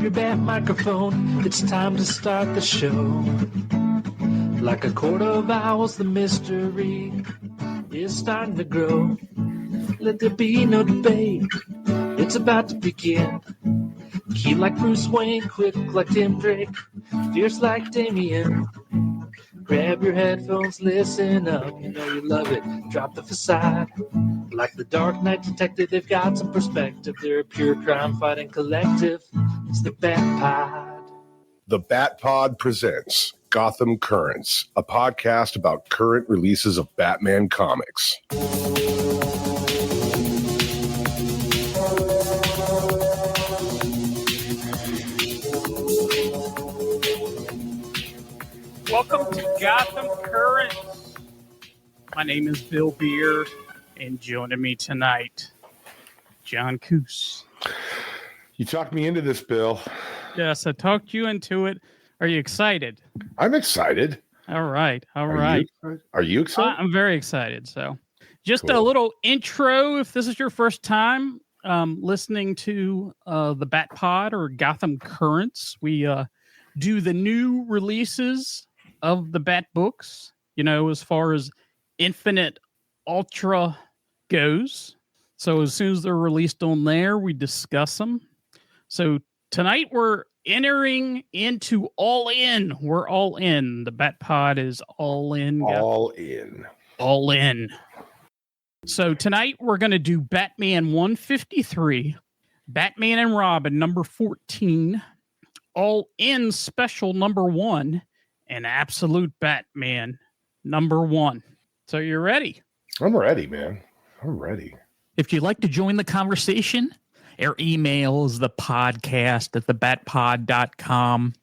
grab your bat microphone. It's time to start the show. Like a court of owls, the mystery is starting to grow. Let there be no debate. It's about to begin. Keen like Bruce Wayne, quick like Tim Drake, fierce like Damien. Grab your headphones, listen up. You know you love it. Drop the facade. Like the Dark Knight detective, they've got some perspective. They're a pure crime-fighting collective. It's the Bat Pod. The Bat Pod presents Gotham Currents, a podcast about current releases of Batman comics. Welcome to Gotham Currents. My name is Bill Bere, and joining me tonight, John Koos. You talked me into this, Bill. Yes, I talked you into it. Are you excited? I'm excited. All right. Are you excited? I'm very excited. So just Cool. a little intro. If this is your first time listening to the Bat Pod or Gotham Currents, we do the new releases of the Bat books, you know, as far as Infinite Ultra goes. So as soon as they're released on there, we discuss them. So tonight we're entering into All In. We're all in. The Bat Pod is all in. All in. All in. So tonight we're going to do Batman 153, Batman and Robin number 14, All In Special number 1, and Absolute Batman number 1. So you're ready? I'm ready, man. I'm ready. If you'd like to join the conversation, our email is thepodcast@thebatpod.com.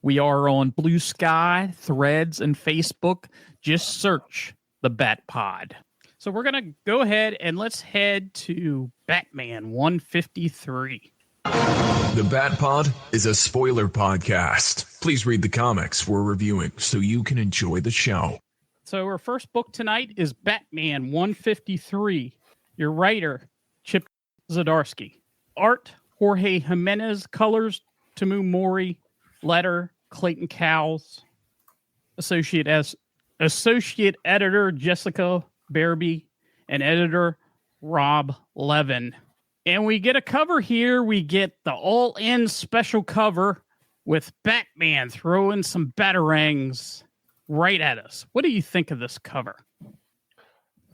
We are on Blue Sky, Threads, and Facebook. Just search the Bat Pod. So we're going to go ahead and let's head to Batman 153. The Bat Pod is a spoiler podcast. Please read the comics we're reviewing so you can enjoy the show. So our first book tonight is Batman 153. Your writer, Chip Zdarsky. Art, Jorge Jimenez. Colors, Tamu Mori. Letter, Clayton Cowles. Associate editor, Jessica Bere. And editor, Rob Levin. And we get a cover here. We get the all-in special cover with Batman throwing some batarangs right at us. What do you think of this cover? I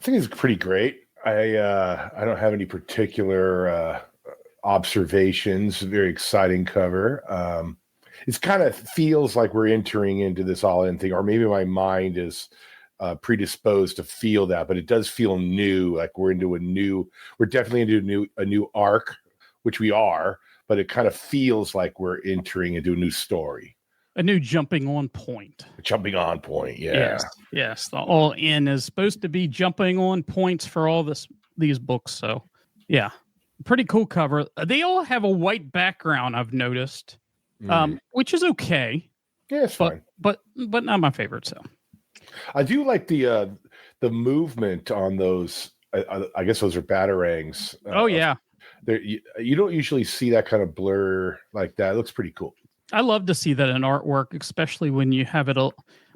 think it's pretty great. I don't have any particular observations. Very exciting cover. It kind of feels like we're entering into this all-in thing, or maybe my mind is predisposed to feel that, but it does feel new. Like we're definitely into a new arc, which we are, but it kind of feels like we're entering into a new story. A new jumping on point. Yeah. Yes. The all in is supposed to be jumping on points for all these books. So, yeah, pretty cool cover. They all have a white background, I've noticed, which is okay. Yeah, it's fine, but not my favorite. So, I do like the movement on those. I guess those are batarangs. Yeah. You don't usually see that kind of blur like that. It looks pretty cool. I love to see that in artwork, especially when you have it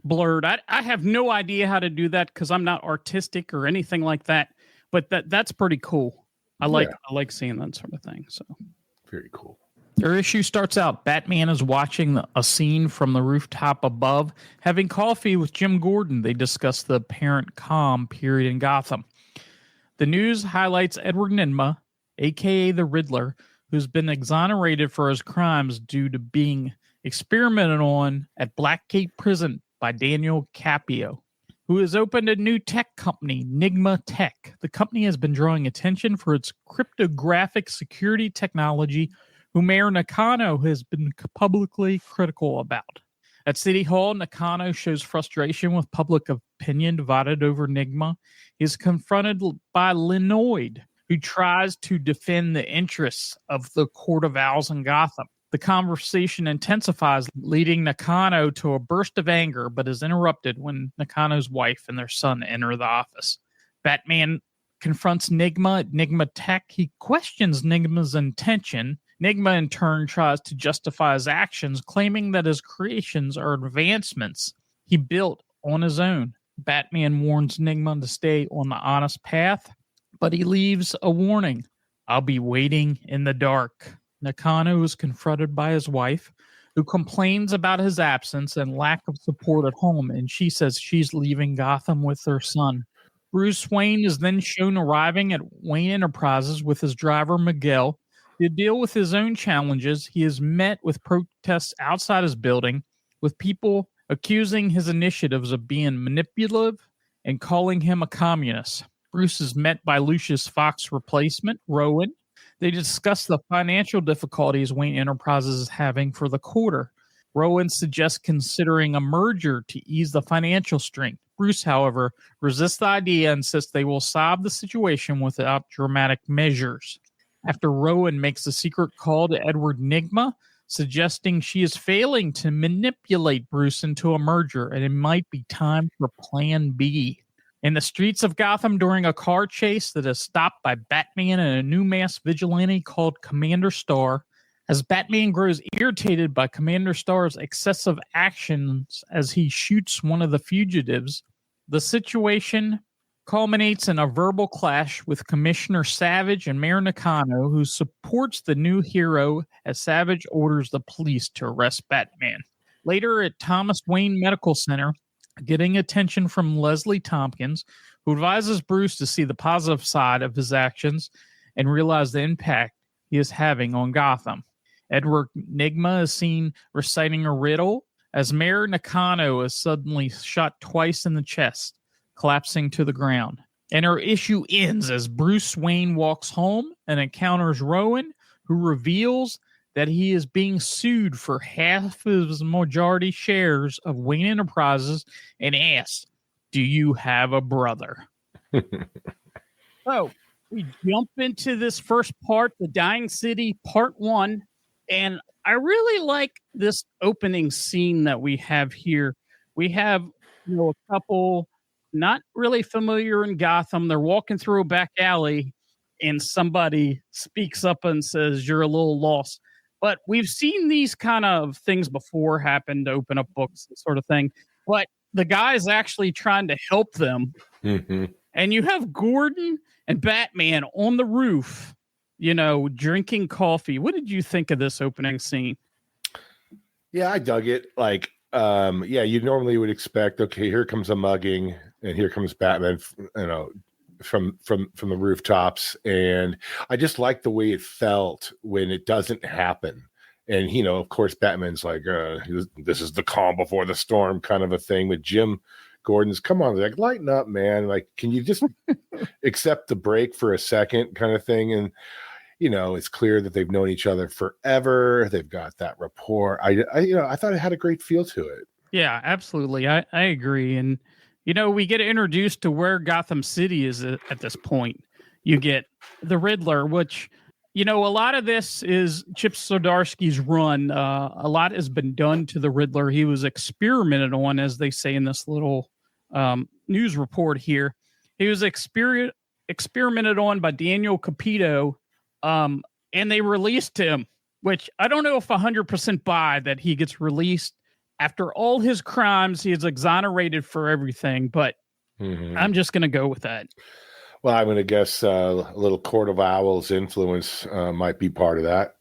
blurred. I have no idea how to do that because I'm not artistic or anything like that. But that's pretty cool. I like seeing that sort of thing. So very cool. Their issue starts out, Batman is watching a scene from the rooftop above, having coffee with Jim Gordon. They discuss the apparent calm period in Gotham. The news highlights Edward Nygma, a.k.a. the Riddler, who's been exonerated for his crimes due to being experimented on at Blackgate Prison by Daniel Capio, who has opened a new tech company, Nygma Tech. The company has been drawing attention for its cryptographic security technology, who Mayor Nakano has been publicly critical about. At City Hall, Nakano shows frustration with public opinion divided over Nygma. He's confronted by Linoid, who tries to defend the interests of the Court of Owls in Gotham. The conversation intensifies, leading Nakano to a burst of anger, but is interrupted when Nakano's wife and their son enter the office. Batman confronts Nygma at Nygma Tech. He questions Nygma's intention Enigma, in turn, tries to justify his actions, claiming that his creations are advancements he built on his own. Batman warns Enigma to stay on the honest path, but he leaves a warning. I'll be waiting in the dark. Nakano is confronted by his wife, who complains about his absence and lack of support at home, and she says she's leaving Gotham with her son. Bruce Wayne is then shown arriving at Wayne Enterprises with his driver Miguel. To deal with his own challenges, he is met with protests outside his building, with people accusing his initiatives of being manipulative and calling him a communist. Bruce is met by Lucius Fox's replacement, Rowan. They discuss the financial difficulties Wayne Enterprises is having for the quarter. Rowan suggests considering a merger to ease the financial strain. Bruce, however, resists the idea and insists they will solve the situation without dramatic measures. After Rowan makes a secret call to Edward Nygma, suggesting she is failing to manipulate Bruce into a merger and it might be time for Plan B. In the streets of Gotham during a car chase that is stopped by Batman and a new masked vigilante called Commander Starr, as Batman grows irritated by Commander Starr's excessive actions as he shoots one of the fugitives, the situation culminates in a verbal clash with Commissioner Savage and Mayor Nakano, who supports the new hero as Savage orders the police to arrest Batman. Later at Thomas Wayne Medical Center, getting attention from Leslie Tompkins, who advises Bruce to see the positive side of his actions and realize the impact he is having on Gotham. Edward Nygma is seen reciting a riddle as Mayor Nakano is suddenly shot twice in the chest, collapsing to the ground. And our issue ends as Bruce Wayne walks home and encounters Rowan, who reveals that he is being sued for half of his majority shares of Wayne Enterprises and asks, do you have a brother? So we jump into this first part, The Dying City, Part 1. And I really like this opening scene that we have here. We have, a couple not really familiar in Gotham. They're walking through a back alley and somebody speaks up and says, you're a little lost. But we've seen these kind of things before happen to open up books, sort of thing. But the guy's actually trying to help them. Mm-hmm. And you have Gordon and Batman on the roof, drinking coffee. What did you think of this opening scene? Yeah, I dug it. You normally would expect, okay, here comes a mugging and here comes Batman, from the rooftops. And I just like the way it felt when it doesn't happen. And, of course, Batman's like, this is the calm before the storm kind of a thing. With Jim Gordon's, come on, like, lighten up, man. Like, can you just accept the break for a second kind of thing? And, it's clear that they've known each other forever. They've got that rapport. I thought it had a great feel to it. Yeah, absolutely. I agree. And, we get introduced to where Gotham City is at this point. You get the Riddler, which, a lot of this is Chip Zdarsky's run. A lot has been done to the Riddler. He was experimented on, as they say in this little news report here. He was experimented on by Daniel Capito, and they released him, which I don't know if 100% buy that he gets released. After all his crimes, he is exonerated for everything, but I'm just going to go with that. Well, I'm going to guess a little Court of Owls influence might be part of that.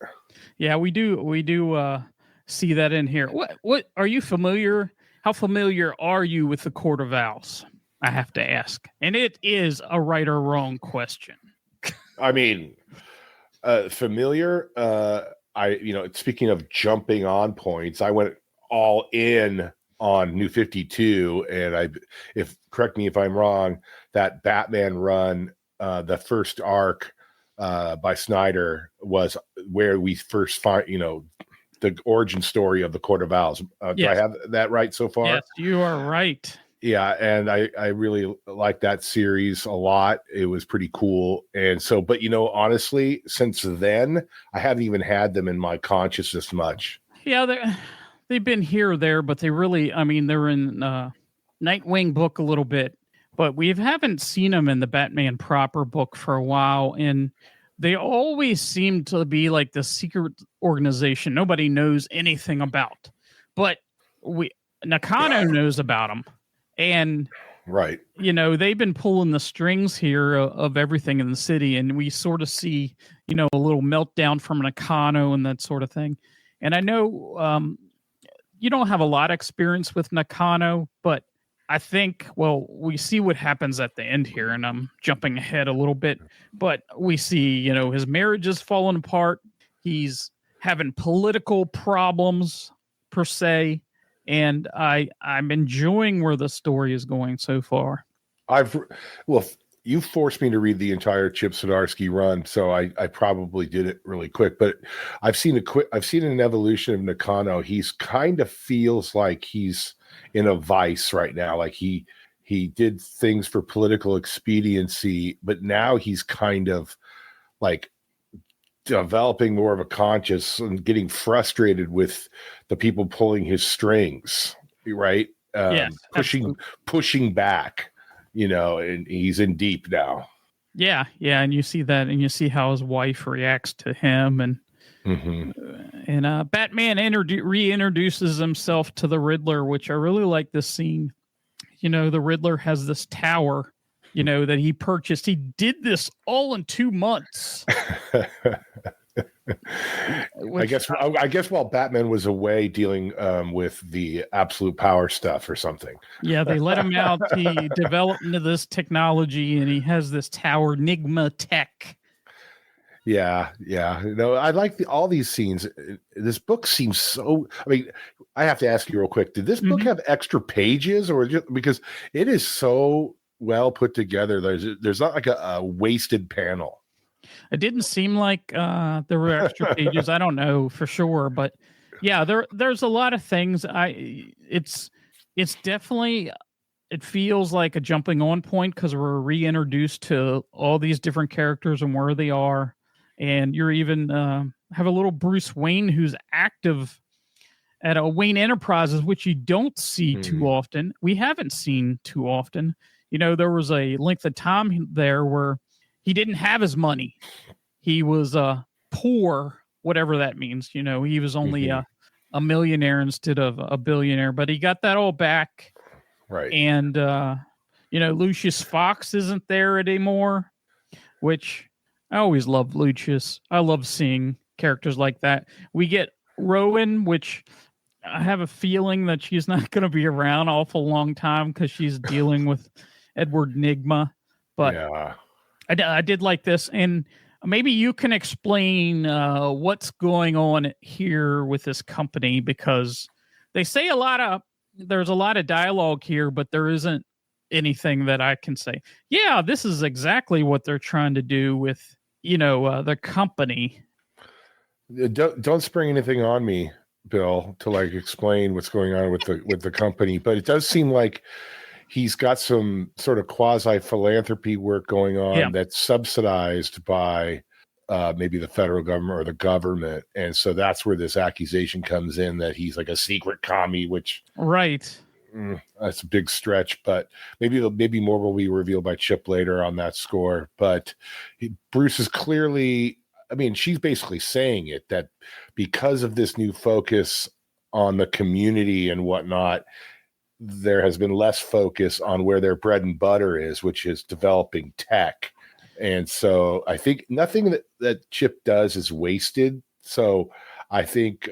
Yeah, we do see that in here. What are you familiar? How familiar are you with the Court of Owls? I have to ask, and it is a right or wrong question. I mean, familiar. Speaking of jumping on points, I went all in on New 52, and correct me if I'm wrong, that Batman run, the first arc by Snyder, was where we first find, the origin story of the Court of Owls. Yes. Do I have that right so far? Yes, you are right. Yeah, and I really like that series a lot. It was pretty cool. And so, but honestly, since then, I haven't even had them in my consciousness much. Yeah, they've been here or there, but they really, they're in Nightwing book a little bit, but we haven't seen them in the Batman proper book for a while. And they always seem to be like the secret organization nobody knows anything about, but Nakano knows about them, and Right. they've been pulling the strings here of everything in the city, and we sort of see a little meltdown from Nakano and that sort of thing. And I know you don't have a lot of experience with Nakano, but I think, we see what happens at the end here, and I'm jumping ahead a little bit, but we see, his marriage is falling apart. He's having political problems per se, and I'm enjoying where the story is going so far. You forced me to read the entire Chip Zdarsky run, so I probably did it really quick. But I've seen an evolution of Nakano. He's kind of feels like he's in a vice right now. Like he did things for political expediency, but now he's kind of like developing more of a conscience and getting frustrated with the people pulling his strings, right? Yes, pushing back. And he's in deep now. Yeah, and you see that, and you see how his wife reacts to him, and Batman reintroduces himself to the Riddler, which I really like this scene. The Riddler has this tower, that he purchased. He did this all in 2 months. I guess while Batman was away dealing with the absolute power stuff or something. Yeah, they let him out. He developed into this technology, and he has this tower, Nigma Tech. Yeah. I like all these scenes. This book seems so. I mean, I have to ask you real quick: did this book have extra pages, or just because it is so well put together? There's not like a wasted panel. It didn't seem like there were extra pages. I don't know for sure, but yeah, there's a lot of things. It's definitely, it feels like a jumping on point because we're reintroduced to all these different characters and where they are, and you're even have a little Bruce Wayne who's active at a Wayne Enterprises, which you don't see too often. We haven't seen too often. There was a length of time there where he didn't have his money. He was poor, whatever that means. He was only a millionaire instead of a billionaire, but he got that all back. Right. And, Lucius Fox isn't there anymore, which I always love Lucius. I love seeing characters like that. We get Rowan, which I have a feeling that she's not going to be around an awful long time because she's dealing with Edward Nygma. But yeah. I did like this, and maybe you can explain what's going on here with this company, because they say there's a lot of dialogue here, but there isn't anything that I can say. Yeah, this is exactly what they're trying to do with, the company. Don't spring anything on me, Bill, to explain what's going on with the company, but it does seem like he's got some sort of quasi philanthropy work going on that's subsidized by maybe the federal government or the government. And so that's where this accusation comes in that he's like a secret commie, which right. That's a big stretch, but maybe more will be revealed by Chip later on that score. But Bruce is clearly, she's basically saying it, that because of this new focus on the community and whatnot, there has been less focus on where their bread and butter is, which is developing tech. And so I think nothing that Chip does is wasted. So I think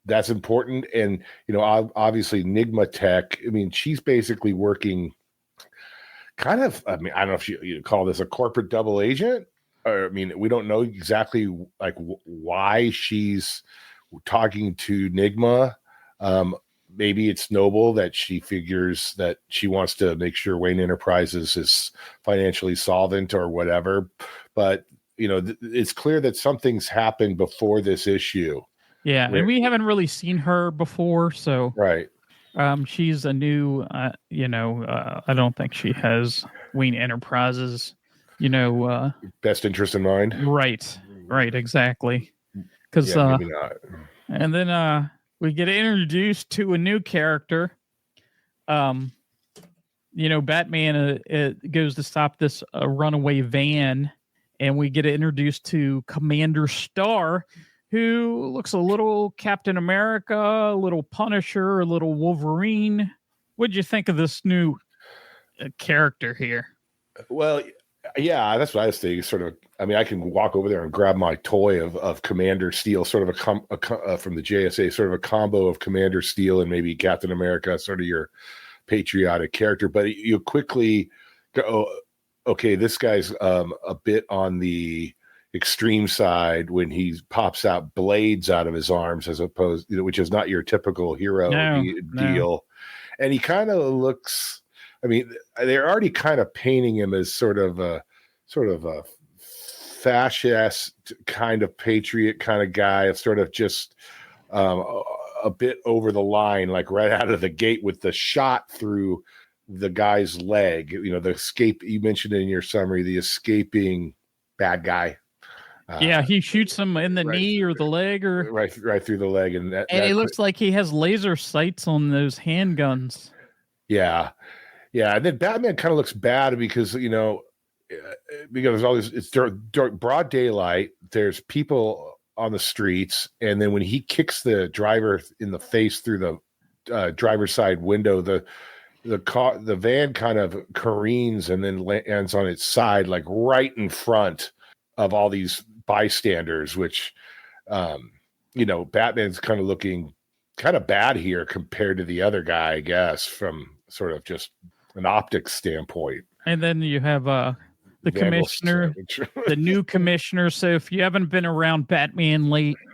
that's important. And, obviously Nygma Tech, she's basically working kind of, I don't know if you call this a corporate double agent, or, we don't know exactly why she's talking to Nygma. Maybe it's noble that she figures that she wants to make sure Wayne Enterprises is financially solvent or whatever. But, it's clear that something's happened before this issue. Yeah, and we haven't really seen her before, so right. She's a new, I don't think she has Wayne Enterprises, best interest in mind. Right, exactly. Because maybe not. And then we get introduced to a new character. Batman goes to stop this runaway van, and we get introduced to Commander Starr, who looks a little Captain America, a little Punisher, a little Wolverine. What'd you think of this new character here? Well, yeah, that's what I was thinking. Sort of, I mean, I can walk over there and grab my toy of Commander Steel, sort of from the JSA, sort of a combo of Commander Steel and maybe Captain America, sort of your patriotic character. But you quickly go, oh, okay, this guy's a bit on the extreme side when he pops out blades out of his arms, as opposed, which is not your typical hero deal. And he kind of looks. I mean, they're already kind of painting him as sort of a fascist kind of patriot kind of guy. It's sort of just a bit over the line, like right out of the gate with the shot through the guy's leg. The escape you mentioned in your summary, the escaping bad guy. He shoots him in the knee or the leg, or right through the leg, and it looks like he has laser sights on those handguns. Yeah. Yeah, and then Batman kind of looks bad because because there's all this. It's dark, broad daylight. There's people on the streets, and then when he kicks the driver in the face through the driver's side window, the van kind of careens and then lands on its side, like right in front of all these bystanders. Which, Batman's kind of looking kind of bad here compared to the other guy, I guess, from sort of just an optics standpoint. And then you have the commissioner, the new commissioner. So if you haven't been around Batman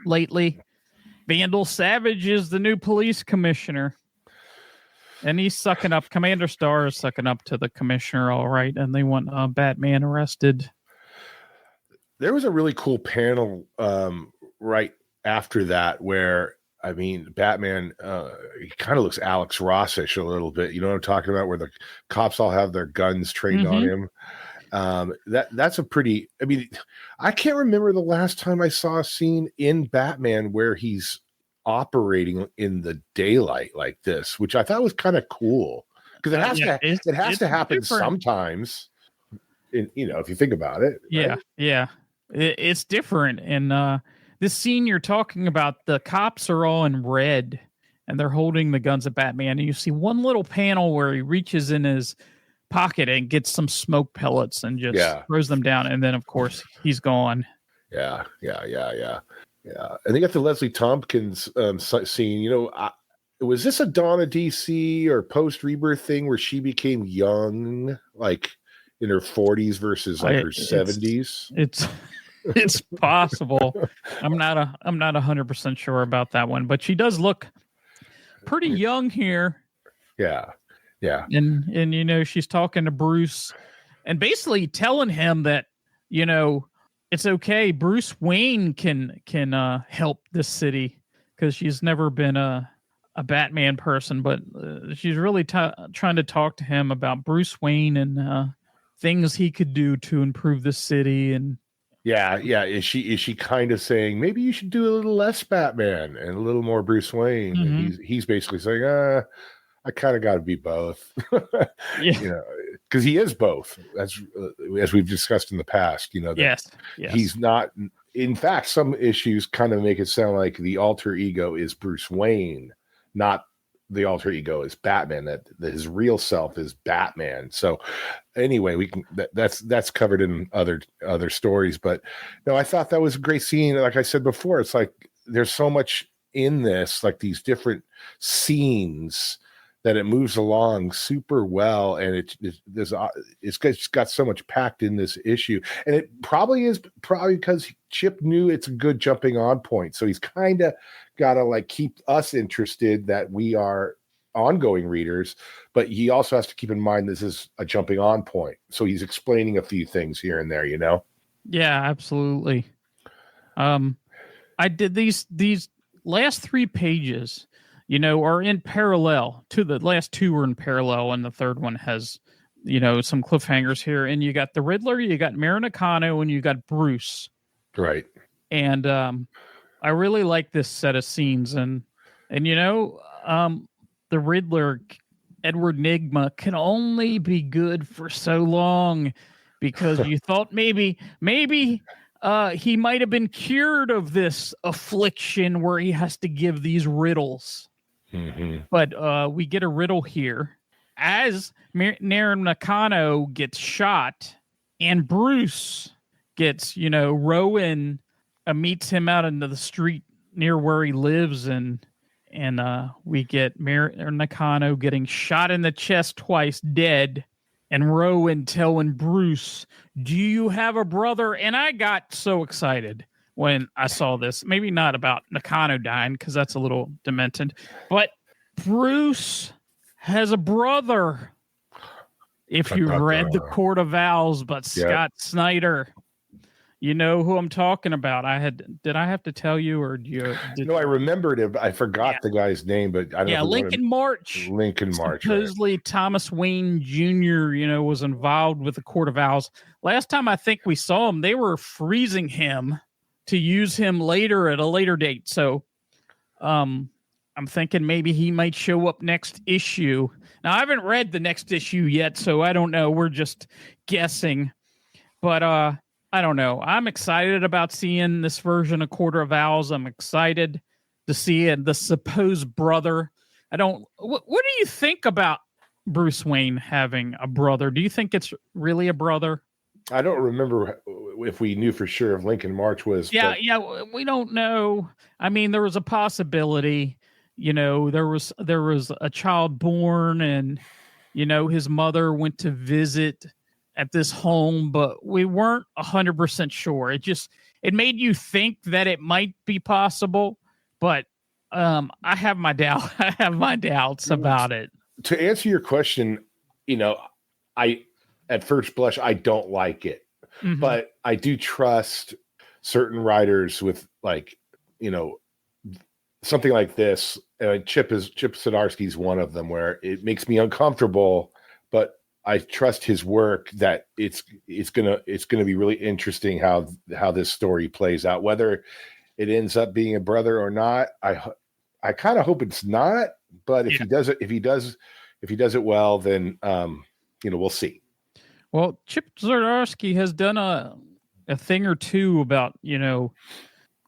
lately, Vandal Savage is the new police commissioner. And he's sucking up, Commander Starr is sucking up to the commissioner, all right, and they want Batman arrested. There was a really cool panel right after that where, I mean, Batman, he kind of looks Alex Rossish a little bit. You know what I'm talking about? Where the cops all have their guns trained on him. That's a pretty. I mean, I can't remember the last time I saw a scene in Batman where he's operating in the daylight like this, which I thought was kind of cool because it has to happen sometimes. If you think about it. Yeah, right? Yeah, it's different and. This scene you're talking about, the cops are all in red and they're holding the guns at Batman. And you see one little panel where he reaches in his pocket and gets some smoke pellets and just throws them down. And then, of course, he's gone. Yeah. And they got the Leslie Tompkins scene. Was this a Dawn of DC or post-Rebirth thing where she became young, like in her 40s versus like her 70s? It's possible. I'm not 100% sure about that one, but she does look pretty young here. Yeah. And she's talking to Bruce and basically telling him that it's okay. Bruce Wayne can help this city because she's never been a Batman person, but she's really trying to talk to him about Bruce Wayne and things he could do to improve the city and. Yeah. Is she kind of saying maybe you should do a little less Batman and a little more Bruce Wayne? Mm-hmm. And he's basically saying, I kind of got to be both. Because he is both, as we've discussed in the past. Yes. He's not. In fact, some issues kind of make it sound like the alter ego is Bruce Wayne, not the alter ego is Batman. That his real self is Batman. So anyway, we can that's covered in other stories. But no, I thought that was a great scene. Like I said before, it's like there's so much in this, like these different scenes that it moves along super well, and it's got so much packed in this issue, and it probably because Chip knew it's a good jumping on point, so he's kind of got to like keep us interested that we are ongoing readers, but he also has to keep in mind this is a jumping on point, so he's explaining a few things here and there. Yeah, absolutely. I did these last 3 pages. Are in parallel to the last 2 are in parallel, and the third one has, some cliffhangers here. And you got the Riddler, you got Mara Nakano, and you got Bruce. Right. And I really like this set of scenes. And the Riddler, Edward Nygma, can only be good for so long. because you thought maybe he might have been cured of this affliction where he has to give these riddles. Mm-hmm. But we get a riddle here as Nair Nakano gets shot and Bruce gets, Rowan meets him out into the street near where he lives, and we get Nakano getting shot in the chest twice, dead, and Rowan telling Bruce, "Do you have a brother?" And I got so excited when I saw this. Maybe not about Nakano dying, because that's a little demented, but Bruce has a brother. If you've read The Court of Owls, but Scott Snyder, you know who I'm talking about. Did I have to tell you, or No, I remembered it. But I forgot the guy's name, but I don't know. Lincoln March. Lincoln March. Supposedly Thomas Wayne Jr., was involved with The Court of Owls. Last time I think we saw him, they were freezing him to use him later at a later date. So, I'm thinking maybe he might show up next issue. Now, I haven't read the next issue yet, so I don't know. We're just guessing. But I don't know. I'm excited about seeing this version of Quarter of Owls. I'm excited to see the supposed brother. What do you think about Bruce Wayne having a brother? Do you think it's really a brother? I don't remember if we knew for sure if Lincoln March was. Yeah, we don't know. I mean, there was a possibility. There was a child born, and his mother went to visit at this home, but we weren't 100% sure. It made you think that it might be possible, but I have my doubt. I have my doubts about it. To answer your question, at first blush, I don't like it, but I do trust certain writers with something like this. Chip Zdarsky's one of them, where it makes me uncomfortable, but I trust his work that it's gonna be really interesting how this story plays out. Whether it ends up being a brother or not, I kind of hope it's not. But if he does it well, then we'll see. Well, Chip Zdarsky has done a thing or two about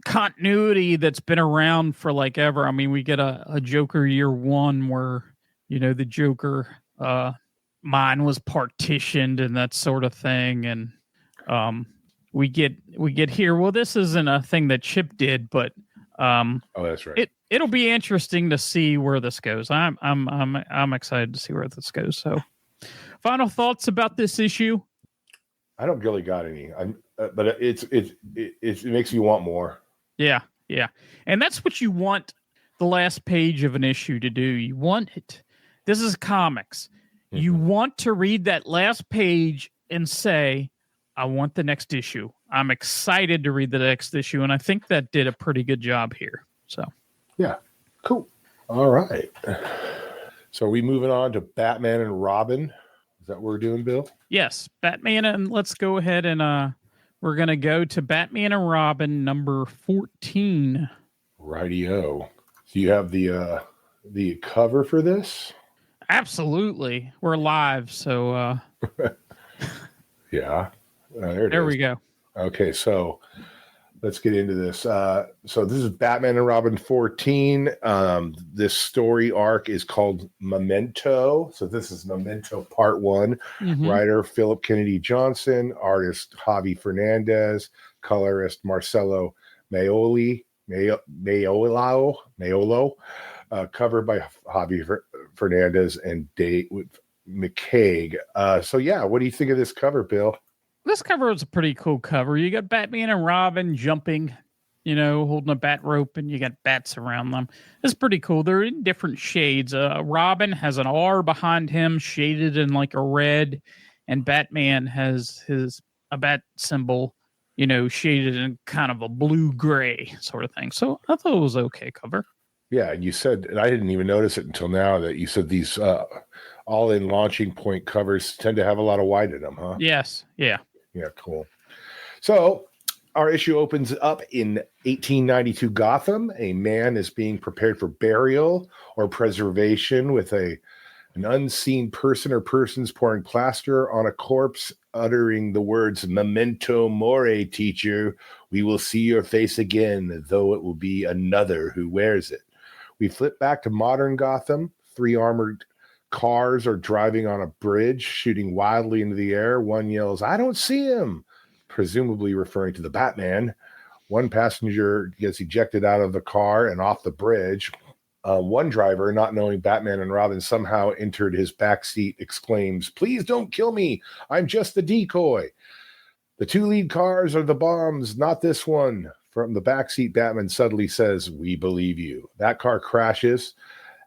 continuity that's been around for like ever. I mean, we get a Joker year one where the Joker mine was partitioned and that sort of thing, and we get here. Well, this isn't a thing that Chip did, but that's right. It'll be interesting to see where this goes. I'm excited to see where this goes. So, final thoughts about this issue? I don't really got any. But it makes me want more. Yeah. And that's what you want the last page of an issue to do. You want it. This is comics. Mm-hmm. You want to read that last page and say, I want the next issue. I'm excited to read the next issue. And I think that did a pretty good job here. So, yeah, cool. All right. So are we moving on to Batman and Robin? Is that what we're doing, Bill? Yes, Batman. And let's go ahead and we're going to go to Batman and Robin number 14. Rightio. Do you have the cover for this? Absolutely. We're live, so yeah. There we go. Okay, so let's get into this. So this is Batman and Robin 14. This story arc is called Memento. So this is Memento Part 1. Mm-hmm. Writer Philip Kennedy Johnson, artist Javi Fernandez, colorist Marcelo Maiolo, covered by Javi Fernandez and Dave McCaig. So yeah, what do you think of this cover, Bill? This cover is a pretty cool cover. You got Batman and Robin jumping, holding a bat rope, and you got bats around them. It's pretty cool. They're in different shades. Robin has an R behind him, shaded in like a red, and Batman has a bat symbol, shaded in kind of a blue-gray sort of thing. So I thought it was okay cover. Yeah, and you said, and I didn't even notice it until now, that you said these all-in launching point covers tend to have a lot of white in them, huh? Yes, yeah. Yeah, cool. So our issue opens up in 1892 Gotham. A man is being prepared for burial or preservation with a An unseen person or persons pouring plaster on a corpse, uttering the words, "Memento mori, teacher. We will see your face again, though it will be another who wears it." We flip back to modern Gotham. 3 armored cars are driving on a bridge, shooting wildly into the air. One yells, "I don't see him," presumably referring to the Batman. One passenger gets ejected out of the car and off the bridge. One driver, not knowing Batman and Robin somehow entered his backseat, exclaims, "Please don't kill me. I'm just the decoy." "The 2 lead cars are the bombs, not this one." From the backseat, Batman suddenly says, "We believe you." That car crashes.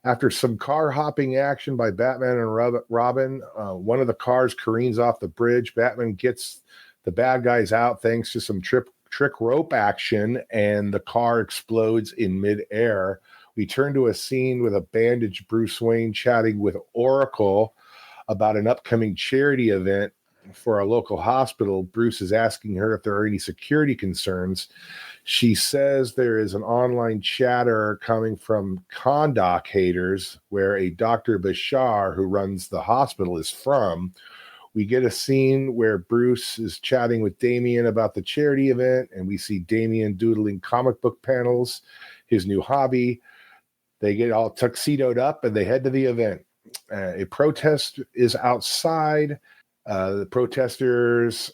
After some car hopping action by Batman and Robin, one of the cars careens off the bridge. Batman gets the bad guys out thanks to some trick rope action, and the car explodes in midair. We turn to a scene with a bandaged Bruce Wayne chatting with Oracle about an upcoming charity event for a local hospital. Bruce is asking her if there are any security concerns. She says there is an online chatter coming from Kondak haters where a Dr. Bashar, who runs the hospital, is from. We get a scene where Bruce is chatting with Damian about the charity event, and we see Damian doodling comic book panels, his new hobby. They get all tuxedoed up and they head to the event. A protest is outside. The protesters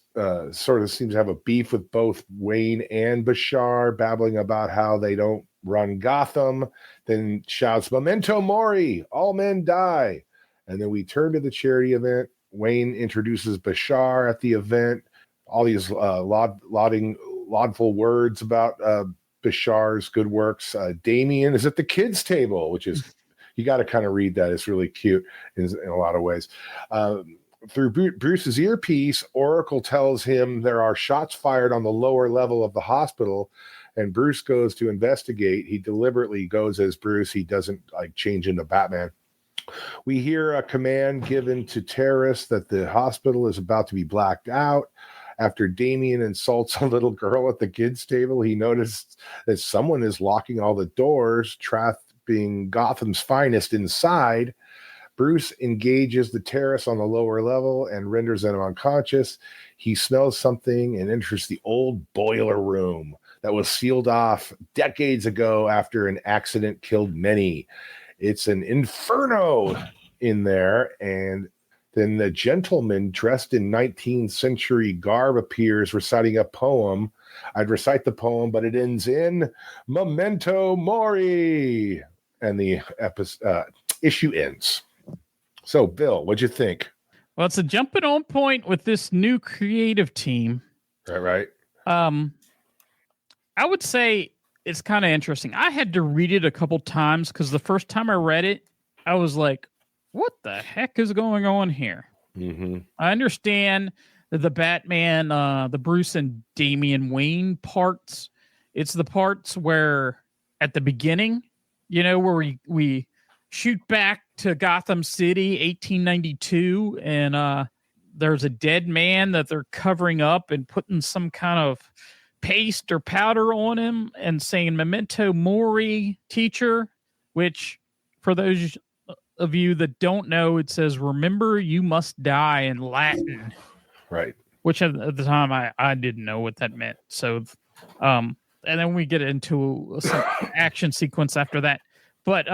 sort of seem to have a beef with both Wayne and Bashar, babbling about how they don't run Gotham, then shouts, "Memento mori, all men die." And then we turn to the charity event. Wayne introduces Bashar at the event, all these laudful words about Bashar's good works. Damian is at the kids' table, which is, you got to kind of read that. It's really cute in a lot of ways. Through Bruce's earpiece, Oracle tells him there are shots fired on the lower level of the hospital, and Bruce goes to investigate. He deliberately goes as Bruce. He doesn't change into Batman. We hear a command given to terrorists that the hospital is about to be blacked out. After Damian insults a little girl at the kids' table, he noticed that someone is locking all the doors, trapping Gotham's finest inside. Bruce engages the terrorists on the lower level and renders them unconscious. He smells something and enters the old boiler room that was sealed off decades ago after an accident killed many. It's an inferno in there, and then the gentleman dressed in 19th century garb appears reciting a poem. I'd recite the poem, but it ends in "Memento mori," and the issue ends. So, Bill, what'd you think? Well, it's a jumping on point with this new creative team. Right. I would say it's kind of interesting. I had to read it a couple times because the first time I read it, I was like, what the heck is going on here? Mm-hmm. I understand the Batman, the Bruce and Damian Wayne parts. It's the parts where at the beginning, where we shoot back to Gotham City, 1892, and there's a dead man that they're covering up and putting some kind of paste or powder on him and saying "Memento mori, teacher," which for those of you that don't know, it says "Remember you must die" in Latin. Right. Which at the time I didn't know what that meant. So, and then we get into some action sequence after that. But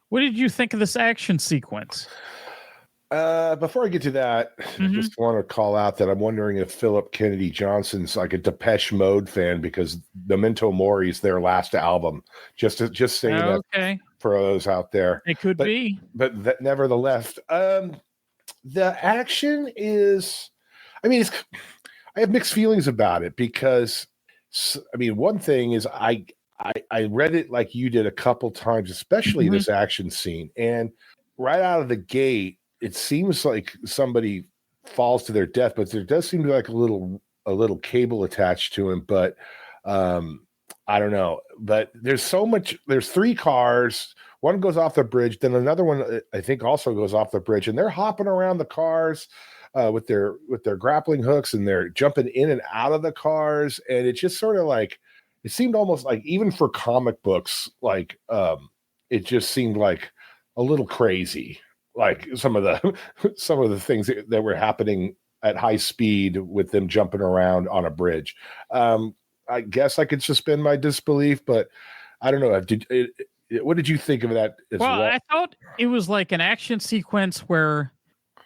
what did you think of this action sequence? Before I get to that, I just want to call out that I'm wondering if Philip Kennedy Johnson's like a Depeche Mode fan, because Memento Mori is their last album. Just saying that for those out there. It could be. But that, nevertheless, the action is, I have mixed feelings about it because, one thing is I read it like you did a couple times, especially this action scene. And right out of the gate, it seems like somebody falls to their death, but there does seem to be like a little cable attached to him. But I don't know. But there's 3 cars. One goes off the bridge, then another one I think also goes off the bridge, and they're hopping around the cars with their grappling hooks, and they're jumping in and out of the cars, and it's just sort of like, it seemed almost like, even for comic books, like it just seemed like a little crazy. like some of the things that were happening at high speed with them jumping around on a bridge. I guess I could suspend my disbelief, but I don't know. What did you think of that as well? I thought it was like an action sequence where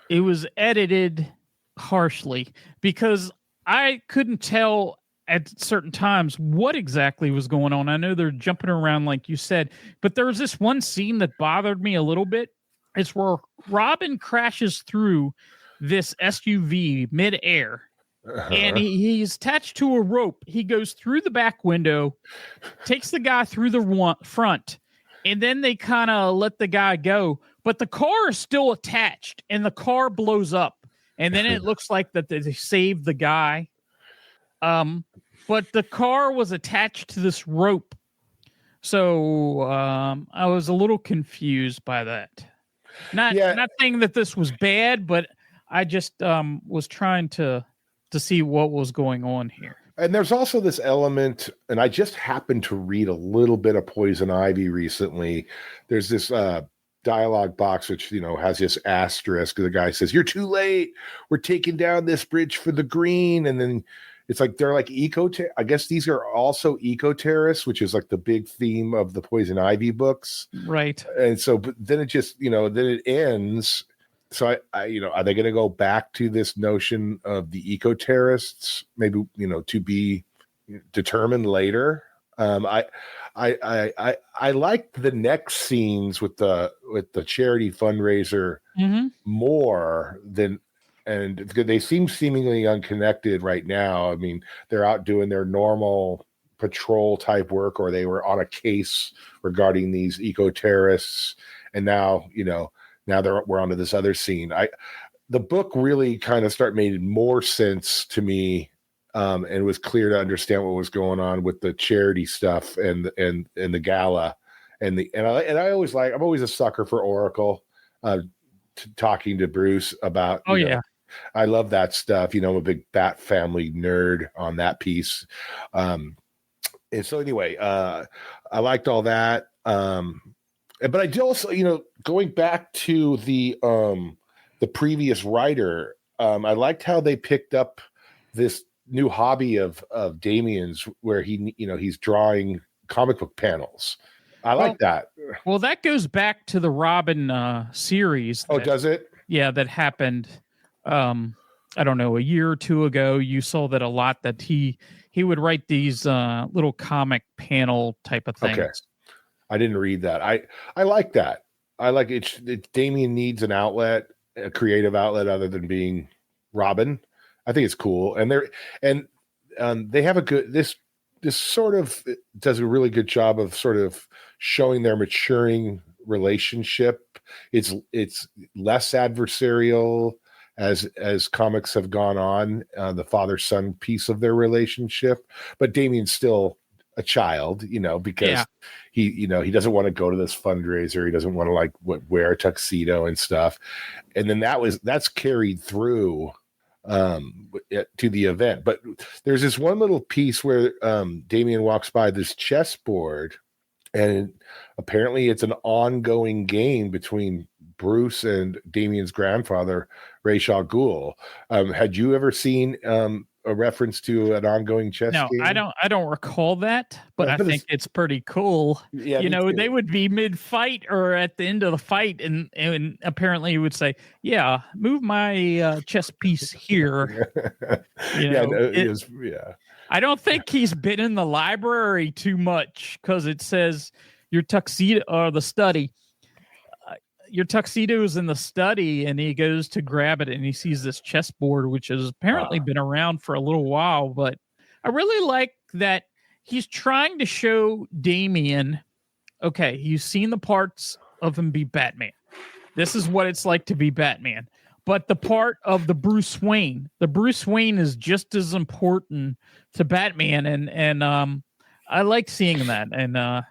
it was edited harshly because I couldn't tell at certain times what exactly was going on. I know they're jumping around like you said, but there was this one scene that bothered me a little bit. It's where Robin crashes through this SUV midair. And he's attached to a rope. He goes through the back window, takes the guy through the front, and then they kind of let the guy go. But the car is still attached, and the car blows up. And then it looks like that they saved the guy. But the car was attached to this rope. So I was a little confused by that. Not saying that this was bad, but I just was trying to see what was going on here. And there's also this element, and I just happened to read a little bit of Poison Ivy recently. There's this dialogue box, which, has this asterisk. The guy says, "You're too late. We're taking down this bridge for the green." And then it's like, they're like I guess these are also eco-terrorists, which is like the big theme of the Poison Ivy books. Right. And so, but then it just, then it ends. So I are they going to go back to this notion of the eco-terrorists? Maybe, to be determined later. I liked the next scenes with the charity fundraiser more than, and they seem seemingly unconnected right now. I mean, they're out doing their normal patrol type work, or they were on a case regarding these eco-terrorists, and now we're onto this other scene. The book really kind of made more sense to me, and it was clear to understand what was going on with the charity stuff and the gala, I'm always a sucker for Oracle, talking to Bruce about. I love that stuff. I'm a big Bat Family nerd on that piece, and so anyway, I liked all that. But I do also, going back to the previous writer, I liked how they picked up this new hobby of Damien's, where he's drawing comic book panels. I like that. Well, that goes back to the Robin series. Does it? Yeah, that happened. I don't know, a year or two ago. You saw that a lot. That he would write these little comic panel type of things. Okay. I didn't read that. I like that. I like it. Damien needs an outlet, a creative outlet, other than being Robin. I think it's cool, and they have a good. This sort of does a really good job of sort of showing their maturing relationship. It's less adversarial as comics have gone on. The father-son piece of their relationship, but Damien's still a child, because he doesn't want to go to this fundraiser. He doesn't want to wear a tuxedo and stuff. And then that's carried through to the event. But there's this one little piece where Damien walks by this chessboard, and apparently it's an ongoing game between Bruce and Damien's grandfather, Ra's al Ghul. Had you ever seen a reference to an ongoing chess game? No, I don't recall that, but I think it's pretty cool. Yeah, they would be mid-fight or at the end of the fight, and apparently he would say, "Yeah, move my chess piece here." I don't think he's been in the library too much, because it says your tuxedo or the study. Your tuxedo is in the study, and he goes to grab it, and he sees this chessboard, which has apparently been around for a little while. But I really like that he's trying to show Damien, okay, you've seen the parts of him be Batman. This is what it's like to be Batman. But the part of the Bruce Wayne is just as important to Batman, and I like seeing that. And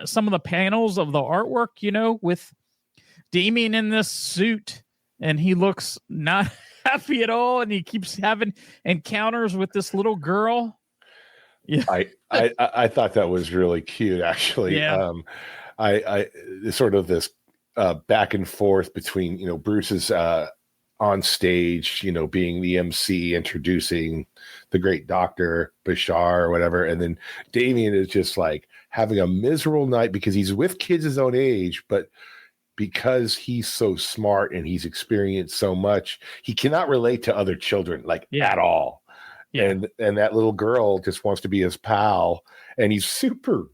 some of the panels of the artwork, with Damien in this suit, and he looks not happy at all, and he keeps having encounters with this little girl. Yeah, I thought that was really cute, actually. Yeah. I sort of this back and forth between, Bruce's on stage, being the MC, introducing the great Dr. Bashar or whatever. And then Damien is just like having a miserable night because he's with kids his own age, but because he's so smart and he's experienced so much, he cannot relate to other children at all. Yeah. And that little girl just wants to be his pal, and he's super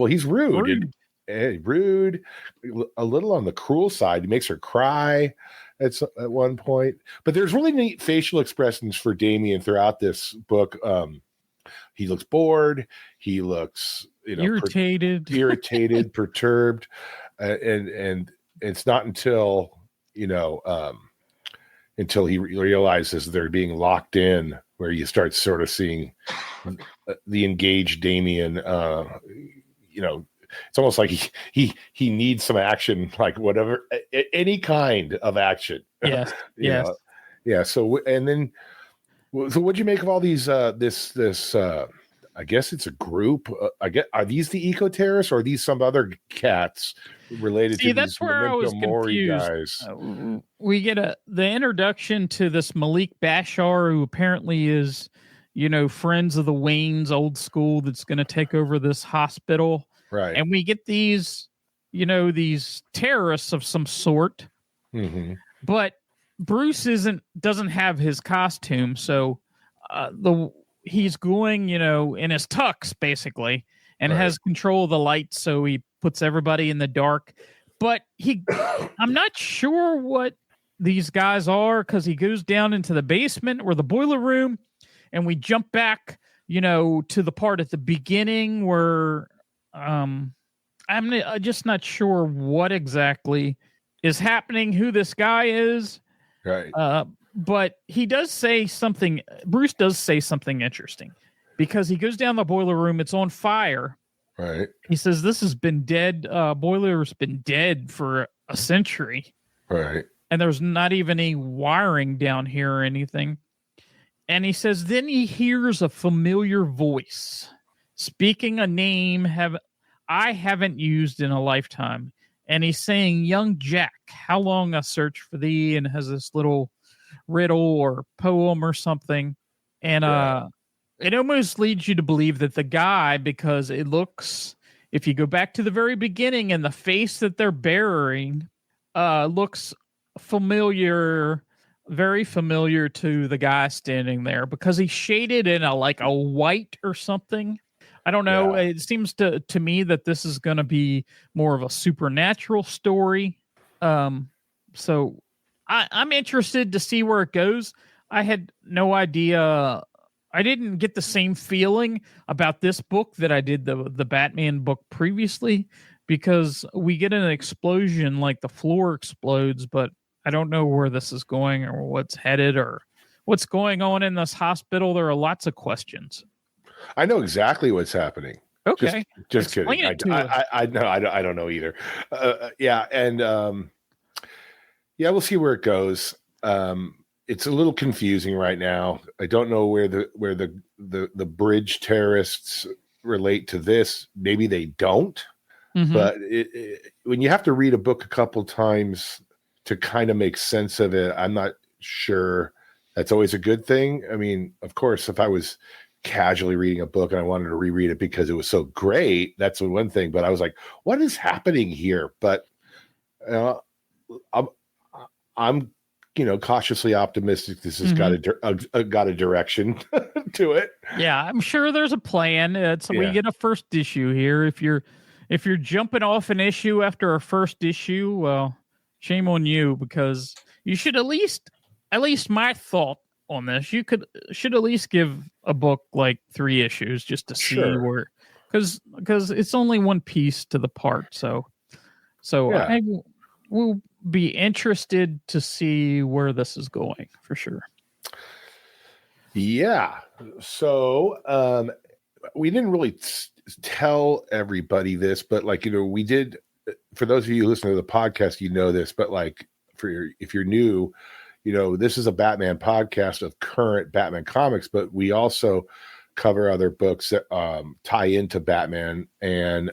he's rude. Rude, a little on the cruel side. He makes her cry at one point. But there's really neat facial expressions for Damien throughout this book. He looks bored. He looks irritated, perturbed, and it's not until until he realizes they're being locked in where you start sort of seeing the engaged Damien. It's almost like he needs some action, like whatever, any kind of action. Yes. Yes. Yeah. So, what'd you make of all these, this, I guess it's a group. Are these the eco terrorists, or are these some other cats related to that's these where I was Mori confused. guys? We get the introduction to this Malik Bashar, who apparently is, friends of the Waynes, old school, that's going to take over this hospital. Right. And we get these, these terrorists of some sort. Mm-hmm. But Bruce doesn't have his costume, so he's going, in his tux basically, and has control of the lights, so he puts everybody in the dark. But I'm not sure what these guys are, because he goes down into the basement or the boiler room, and we jump back, to the part at the beginning where I'm just not sure what exactly is happening, who this guy is. Right. But he does say something. Bruce does say something interesting, because he goes down the boiler room. It's on fire. Right. He says, this has been dead. Boiler's been dead for a century. Right. And there's not even any wiring down here or anything. And he says, then he hears a familiar voice speaking a name I haven't used in a lifetime. And he's saying, young Jack, how long I search for thee, and has this little riddle or poem or something. And it almost leads you to believe that the guy, because it looks, if you go back to the very beginning, and the face that they're burying looks familiar, very familiar to the guy standing there, because he's shaded in a white or something. I don't know. Yeah. It seems to me that this is going to be more of a supernatural story. So I'm interested to see where it goes. I had no idea. I didn't get the same feeling about this book that I did the Batman book previously, because we get an explosion, like the floor explodes, but I don't know where this is going or what's headed or what's going on in this hospital. There are lots of questions. I know exactly what's happening. Okay. Just kidding. I know. I don't know either. Yeah. And we'll see where it goes. It's a little confusing right now. I don't know where the bridge terrorists relate to this. Maybe they don't. Mm-hmm. But when you have to read a book a couple times to kind of make sense of it, I'm not sure that's always a good thing. I mean, of course, if I was casually reading a book and I wanted to reread it because it was so great, that's one thing. But I was like, what is happening here? But I'm cautiously optimistic this has got a direction to it. Yeah, I'm sure there's a plan. We get a first issue here. If you're jumping off an issue after a first issue, well, shame on you, because you should at least my thought on this, you should at least give a book like 3 issues just to see where, because it's only one piece to the part. So I will be interested to see where this is going for sure. Yeah. So we didn't really tell everybody this, but we did. For those of you who listen to the podcast, this, but if you're new, this is a Batman podcast of current Batman comics, but we also cover other books that tie into Batman. And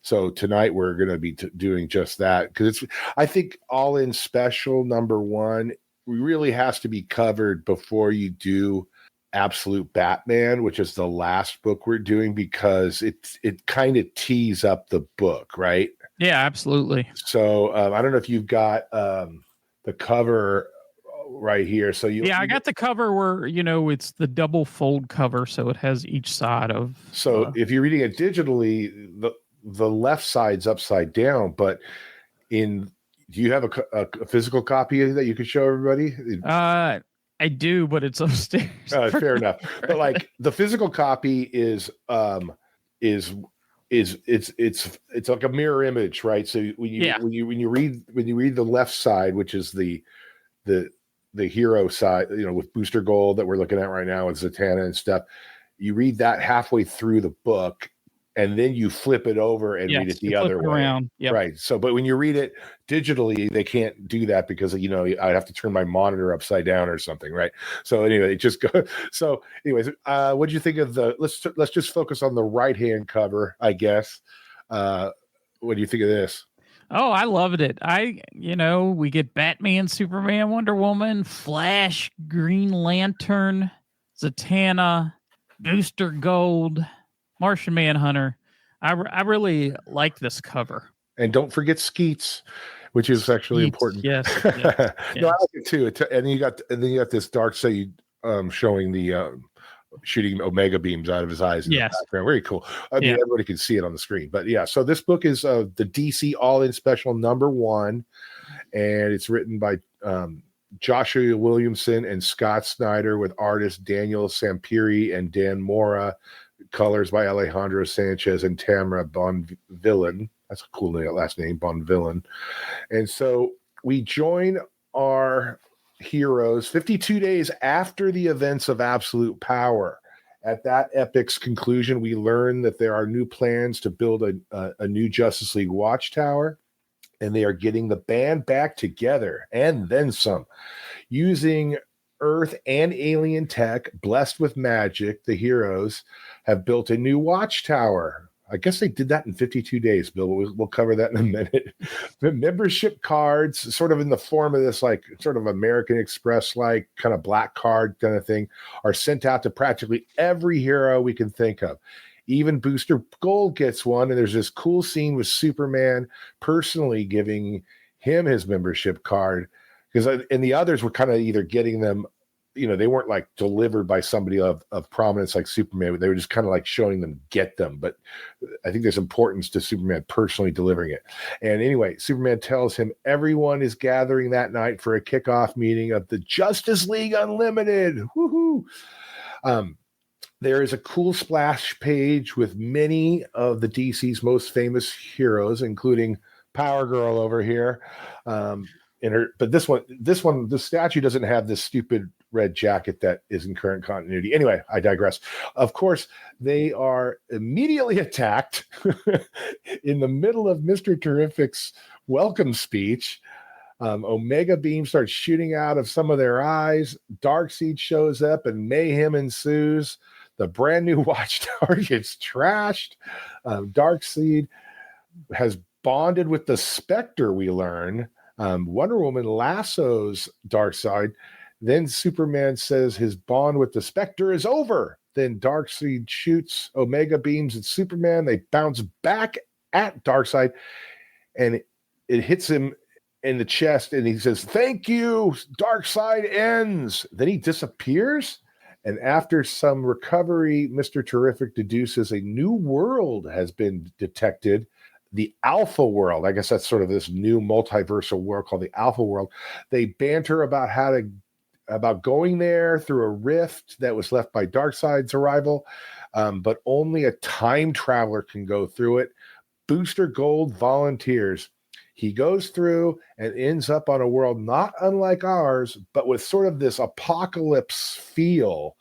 So tonight we're going to be doing just that, because I think All In Special #1 really has to be covered before you do Absolute Batman, which is the last book we're doing, because it kind of tees up the book, right? Yeah, absolutely. So I don't know if you've got the cover right here. So I got the cover where, it's the double fold cover, so it has each side of. So if you're reading it digitally, the left side's upside down, but do you have a physical copy that you could show everybody? I do, but it's upstairs. Fair enough. But like the physical copy is it's like a mirror image, right? So when you read the left side, which is the hero side, with Booster Gold that we're looking at right now with Zatanna and stuff, you read that halfway through the book, and then you flip it over and read it the other way. Around. Yep. Right. So, but when you read it digitally, they can't do that because, I'd have to turn my monitor upside down or something. Right. So anyway, it just goes. So anyways, what'd you think of let's just focus on the right-hand cover, I guess. What do you think of this? Oh, I loved it. We get Batman, Superman, Wonder Woman, Flash, Green Lantern, Zatanna, Booster Gold, Martian Manhunter. I really like this cover. And don't forget Skeets, which is actually important. Yes. No, I like it too. And then you got this Darkseid showing the shooting Omega beams out of his eyes in the background. Very cool. I mean, everybody can see it on the screen. But yeah, so this book is the DC All In Special #1, and it's written by Joshua Williamson and Scott Snyder, with artists Daniel Sampiri and Dan Mora, colors by Alejandro Sanchez and Tamara Bonvillain. That's a cool last name, Bonvillain. And so we join our heroes 52 days after the events of Absolute Power. At that epic's conclusion, we learn that there are new plans to build a new Justice League watchtower, and they are getting the band back together and then some. Using Earth and alien tech, blessed with magic, the heroes have built a new watchtower. I guess they did that in 52 days, Bill. We'll cover that in a minute. The membership cards, sort of in the form of this, like sort of American Express, like kind of black card kind of thing, are sent out to practically every hero we can think of. Even Booster Gold gets one, and there's this cool scene with Superman personally giving him his membership card, because and the others were kind of either getting them, they weren't like delivered by somebody of prominence like Superman. They were just kind of like showing them get them. But I think there's importance to Superman personally delivering it. And anyway, Superman tells him everyone is gathering that night for a kickoff meeting of the Justice League Unlimited. Woohoo! There is a cool splash page with many of the DC's most famous heroes, including Power Girl over here. But the statue doesn't have this stupid red jacket that is in current continuity. Anyway, I digress. Of course, they are immediately attacked in the middle of Mr. Terrific's welcome speech. Omega Beam starts shooting out of some of their eyes. Darkseid shows up and mayhem ensues. The brand new watchtower gets trashed. Darkseid has bonded with the Spectre, we learn. Wonder Woman lassos Darkseid. Then Superman says his bond with the Spectre is over. Then Darkseid shoots Omega beams at Superman. They bounce back at Darkseid, and it hits him in the chest, and he says, "Thank you, Darkseid ends." Then he disappears, and after some recovery, Mr. Terrific deduces a new world has been detected. The Alpha World. I guess that's sort of this new multiversal world called the Alpha World. They banter about going there through a rift that was left by Darkseid's arrival, but only a time traveler can go through it. Booster Gold volunteers. He goes through and ends up on a world not unlike ours, but with sort of this apocalypse feel.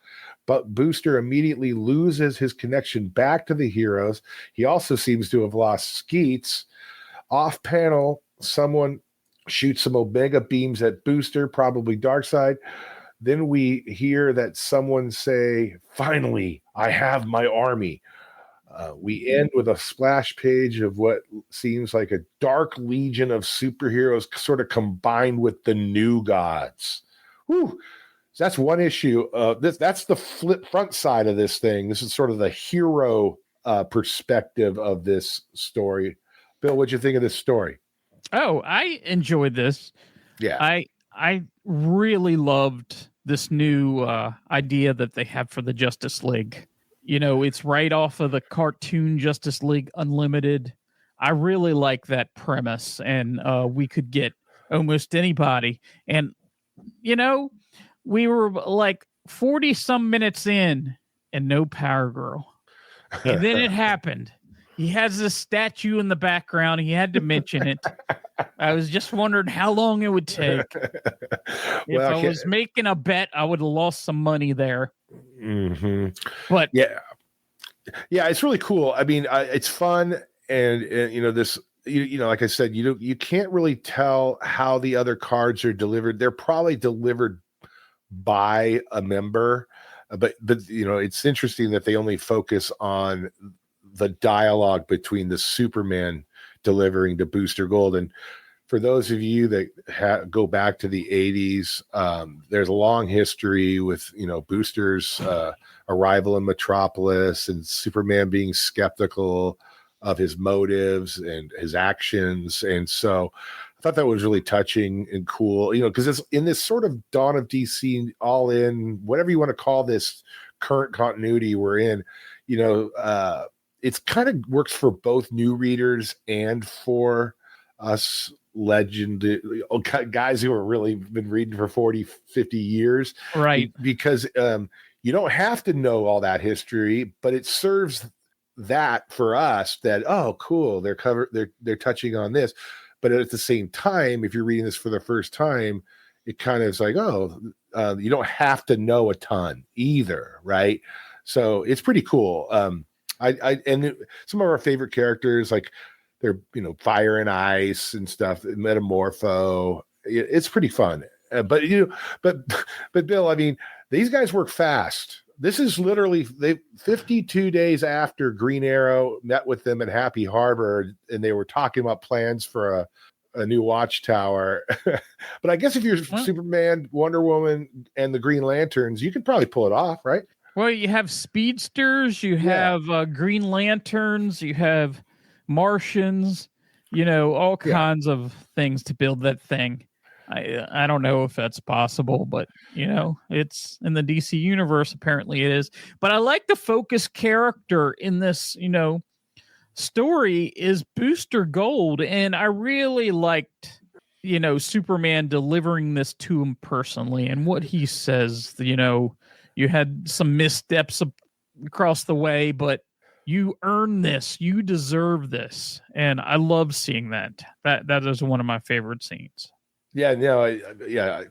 But Booster immediately loses his connection back to the heroes. He also seems to have lost Skeets. Off panel, someone shoots some Omega beams at Booster, probably Darkseid. Then we hear that someone say, "Finally, I have my army." We end with a splash page of what seems like a dark legion of superheroes sort of combined with the new gods. Whew. So that's one issue. That's the front side of this thing. This is sort of the hero perspective of this story. Bill, what'd you think of this story? Oh, I enjoyed this. Yeah. I really loved this new idea that they have for the Justice League. You know, it's right off of the cartoon Justice League Unlimited. I really like that premise, and we could get almost anybody. And, you know, we were like 40 some minutes in and no Power Girl. And then it happened. He has this statue in the background. He had to mention it. I was just wondering how long it would take. If I was making a bet, I would have lost some money there. Mm-hmm. But yeah, it's really cool. I mean, it's fun, and you know this. You know, like I said, you can't really tell how the other cards are delivered. They're probably delivered by a member, but you know, it's interesting that they only focus on the dialogue between the Superman delivering to Booster Gold. And for those of you that go back to the 80s, there's a long history with, you know, Booster's arrival in Metropolis and Superman being skeptical of his motives and his actions. And so I thought that was really touching and cool, you know, because it's in this sort of dawn of DC, all in, whatever you want to call this current continuity we're in, you know, it's kind of works for both new readers and for us legend guys who have really been reading for 40, 50 years. Right. Because you don't have to know all that history, but it serves that for us that, oh, cool, they're touching on this. But at the same time, if you're reading this for the first time, it kind of is like, oh, you don't have to know a ton either, right? So it's pretty cool. And some of our favorite characters, like they're, you know, Fire and Ice and stuff, Metamorpho. It's pretty fun. But Bill, I mean, these guys work fast. This is literally 52 days after Green Arrow met with them at Happy Harbor, and they were talking about plans for a new watchtower. But I guess if you're Superman, Wonder Woman, and the Green Lanterns, you could probably pull it off, right? Well, you have speedsters, you have Green Lanterns, you have Martians, you know, all kinds of things to build that thing. I don't know if that's possible, but, you know, it's in the DC universe. Apparently it is. But I like the focus character in this, you know, story is Booster Gold. And I really liked, you know, Superman delivering this to him personally and what he says. You know, you had some missteps across the way, but you earn this. You deserve this. And I love seeing that. That is one of my favorite scenes. Yeah, no, I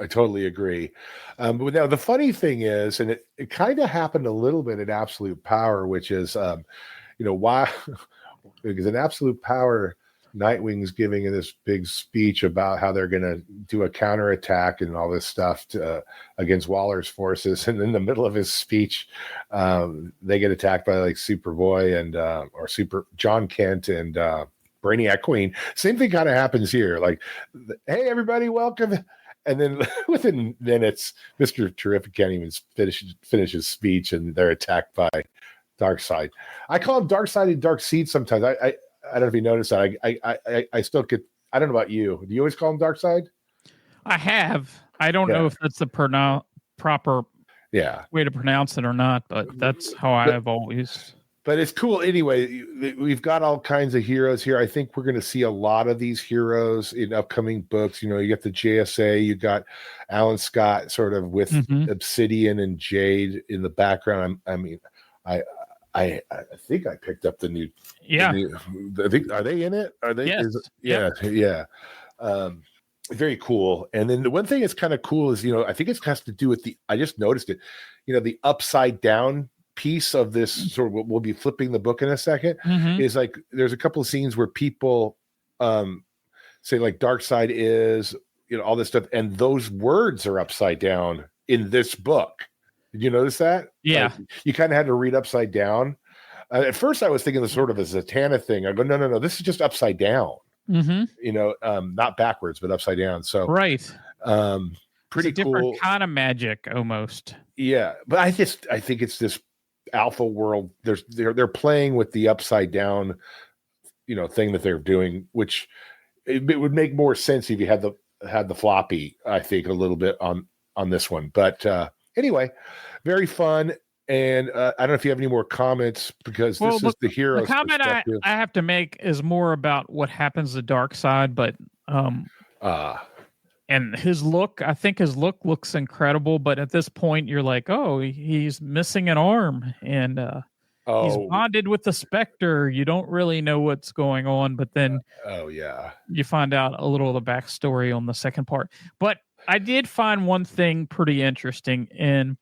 totally agree. But now the funny thing is, and it kind of happened a little bit in Absolute Power, which is, you know, why? Because in Absolute Power, Nightwing's giving this big speech about how they're going to do a counterattack and all this stuff against Waller's forces. And in the middle of his speech, they get attacked by like Superboy and or Super John Kent and Brainiac Queen. Same thing kind of happens here. Like, hey, everybody, welcome. And then within minutes, Mr. Terrific can't even finish his speech, and they're attacked by Darkseid. I call him Darkseid and Darkseid sometimes. I don't know if you noticed that. I still get. I don't know about you. Do you always call him Darkseid? I have. I don't know if that's the proper way to pronounce it or not, but that's how I've always. But it's cool anyway. We've got all kinds of heroes here. I think we're going to see a lot of these heroes in upcoming books. You know, you got the JSA, you got Alan Scott sort of with Obsidian and Jade in the background. I mean, I think I picked up the new. Yeah. Are they in it? Are they? Yes. Very cool. And then the one thing that's kind of cool is, you know, I think it has to do with I just noticed it, you know, the upside down piece of this sort of, we'll be flipping the book in a second, is like there's a couple of scenes where people say like Darkseid is, you know, all this stuff, and those words are upside down in this book. Did you notice that? Yeah. You kind of had to read upside down. At first, I was thinking of sort of a Zatanna thing. I go, no, this is just upside down. Mm-hmm. Not backwards, but upside down. So, Right. pretty it's a cool. different kind of magic almost. Yeah, but I think it's this alpha world. They're playing with the upside down, thing that they're doing, which it would make more sense if you had the floppy. I think a little bit on this one, but anyway, very fun. And I don't know if you have any more comments because this is the hero's The comment I have to make is more about what happens to Darkseid, but and his look, I think his look looks incredible, but at this point you're like, oh, he's missing an arm and he's bonded with the Spectre. You don't really know what's going on, but then you find out a little of the backstory on the second part. But I did find one thing pretty interesting in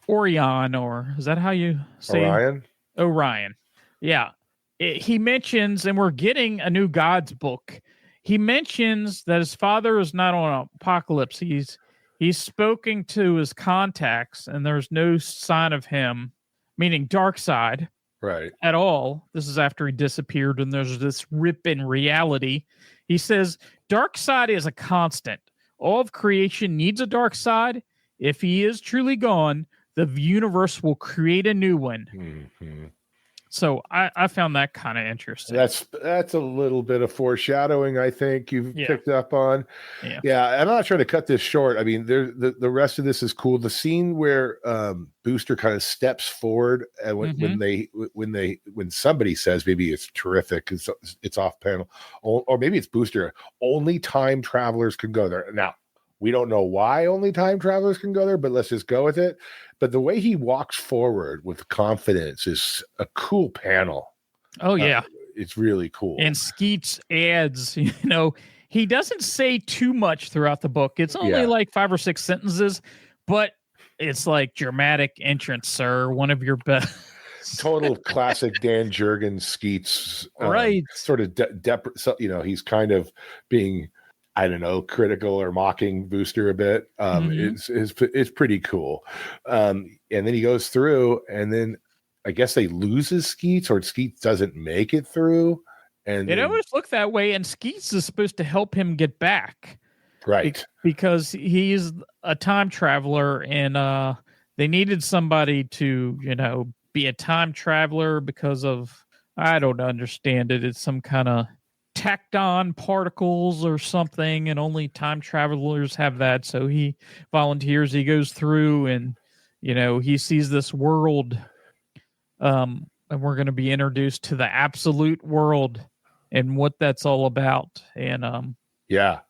Orion, or is that how you say Orion? Yeah. He mentions, and we're getting a new Gods book. He mentions that his father is not on Apocalypse. He's spoken to his contacts, and there's no sign of him, meaning Darkseid, right, at all. This is after he disappeared, and there's this rip in reality. He says, Darkseid is a constant. All of creation needs a Darkseid. If he is truly gone, the universe will create a new one. Mm-hmm. So I found that kind of interesting. That's a little bit of foreshadowing, I think you've picked up on. Yeah, I'm not trying to cut this short. I mean, the rest of this is cool. The scene where Booster kind of steps forward and when somebody says, maybe it's terrific, it's off panel, or maybe it's Booster, only time travelers can go there. Now, we don't know why only time travelers can go there, but let's just go with it. But the way he walks forward with confidence is a cool panel. Oh, yeah. It's really cool. And Skeets adds, he doesn't say too much throughout the book. It's only like 5 or 6 sentences, but it's like dramatic entrance, sir. One of your best. Total classic Dan Jurgens Skeets. Right. Sort of, he's kind of being, I don't know, critical or mocking Booster a bit. It's pretty cool. And then he goes through, and then I guess they lose his Skeets, or Skeets doesn't make it through. And it always looked that way. And Skeets is supposed to help him get back, right? Because he's a time traveler, and they needed somebody to, be a time traveler because of, I don't understand it. It's some kind of tacked on particles or something, and only time travelers have that. So he volunteers, he goes through, and he sees this world, and we're going to be introduced to the absolute world and what that's all about. And yeah.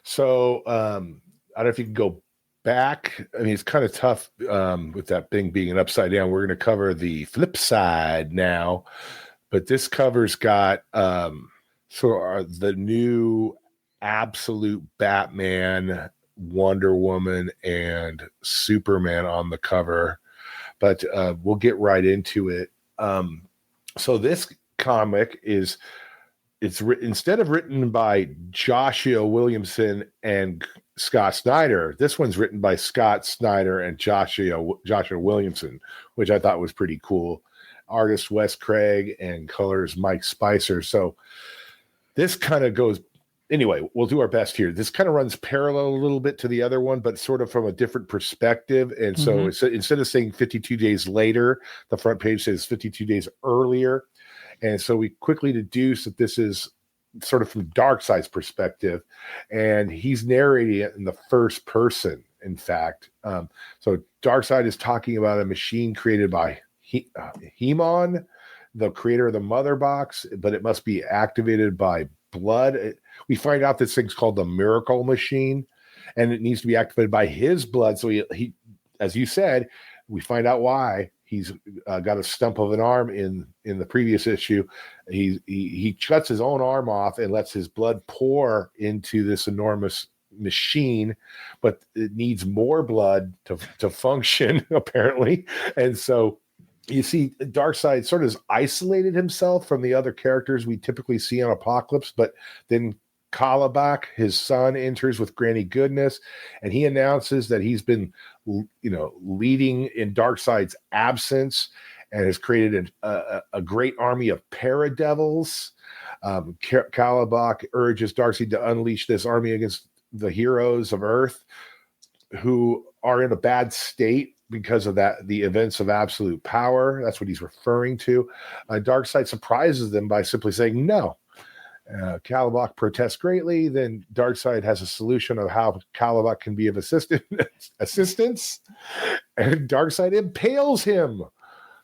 So I don't know if you can go back. I mean, it's kind of tough with that thing being an upside down. We're going to cover the flip side now. But this cover's got the new absolute Batman, Wonder Woman, and Superman on the cover. But we'll get right into it. So this comic instead of written by Joshua Williamson and Scott Snyder, this one's written by Scott Snyder and Joshua Williamson, which I thought was pretty cool. Artist Wes Craig and colors Mike Spicer. So this kind of goes, anyway, we'll do our best here. This kind of runs parallel a little bit to the other one, but sort of from a different perspective. And so instead of saying 52 days later, the front page says 52 days earlier. And so we quickly deduce that this is sort of from Darkseid's perspective, and he's narrating it in the first person, in fact. So Darkseid is talking about a machine created by Hemon, the creator of the Mother Box, but it must be activated by blood. We find out this thing's called the Miracle Machine, and it needs to be activated by his blood. So he as you said, we find out why he's got a stump of an arm in the previous issue. He cuts his own arm off and lets his blood pour into this enormous machine, but it needs more blood to function apparently. And so you see Darkseid sort of isolated himself from the other characters we typically see on Apocalypse, but then Kalibak, his son, enters with Granny Goodness, and he announces that he's been, leading in Darkseid's absence and has created a great army of paradevils. Kalibak urges Darkseid to unleash this army against the heroes of Earth who are in a bad state because of the events of absolute power. That's what he's referring to. Darkseid surprises them by simply saying no. Kalibak protests greatly. Then Darkseid has a solution of how Kalibak can be of assistance, and Darkseid impales him,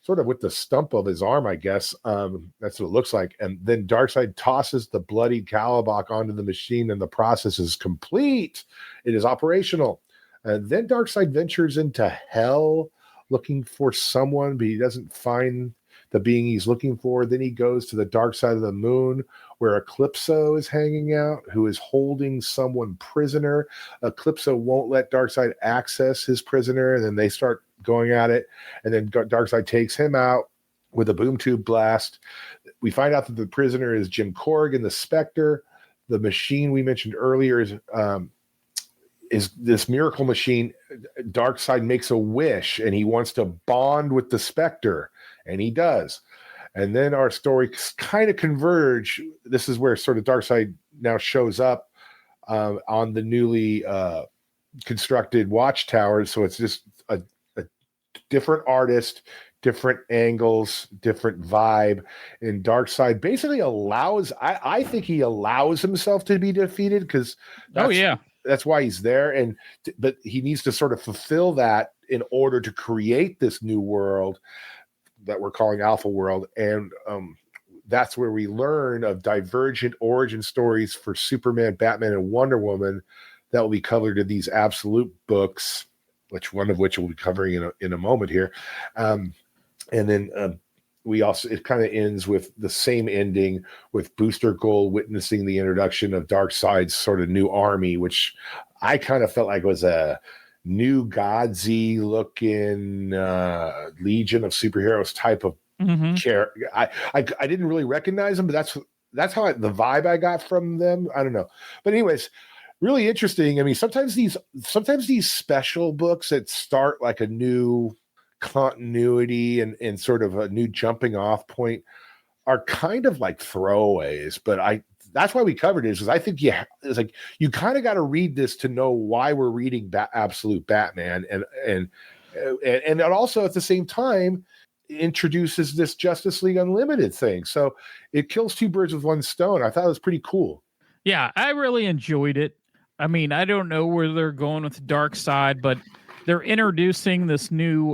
sort of with the stump of his arm, I guess. That's what it looks like. And then Darkseid tosses the bloodied Kalibak onto the machine, and the process is complete. It is operational. And then Darkseid ventures into hell looking for someone, but he doesn't find the being he's looking for. Then he goes to the dark side of the moon where Eclipso is hanging out, who is holding someone prisoner. Eclipso won't let Darkseid access his prisoner, and then they start going at it. And then Darkseid takes him out with a boom tube blast. We find out that the prisoner is Jim Corrigan, the Spectre. The machine we mentioned earlier is this miracle machine. Darkseid makes a wish, and he wants to bond with the Spectre, and he does. And then our stories kind of converge. This is where sort of Darkseid now shows up on the newly constructed watchtowers. So it's just a different artist, different angles, different vibe. And Darkseid basically allows, I think he allows himself to be defeated because that's why he's there. But he needs to sort of fulfill that in order to create this new world that we're calling Alpha World. And that's where we learn of divergent origin stories for Superman, Batman, and Wonder Woman that will be covered in these absolute books, one of which we'll be covering in a moment here. And then it kind of ends with the same ending, with Booster Gold witnessing the introduction of Darkseid's sort of new army, which I kind of felt like was a new Godsy looking Legion of Superheroes type of character. I didn't really recognize them, but that's how the vibe I got from them. I don't know, but anyways, really interesting. I mean, sometimes these special books that start like a new continuity and sort of a new jumping off point are kind of like throwaways, but that's why we covered it, is I think it's like you kind of got to read this to know why we're reading Absolute Batman, and it also at the same time introduces this Justice League Unlimited thing. So it kills two birds with one stone. I thought it was pretty cool. Yeah, I really enjoyed it. I mean, I don't know where they're going with Darkseid, but they're introducing this new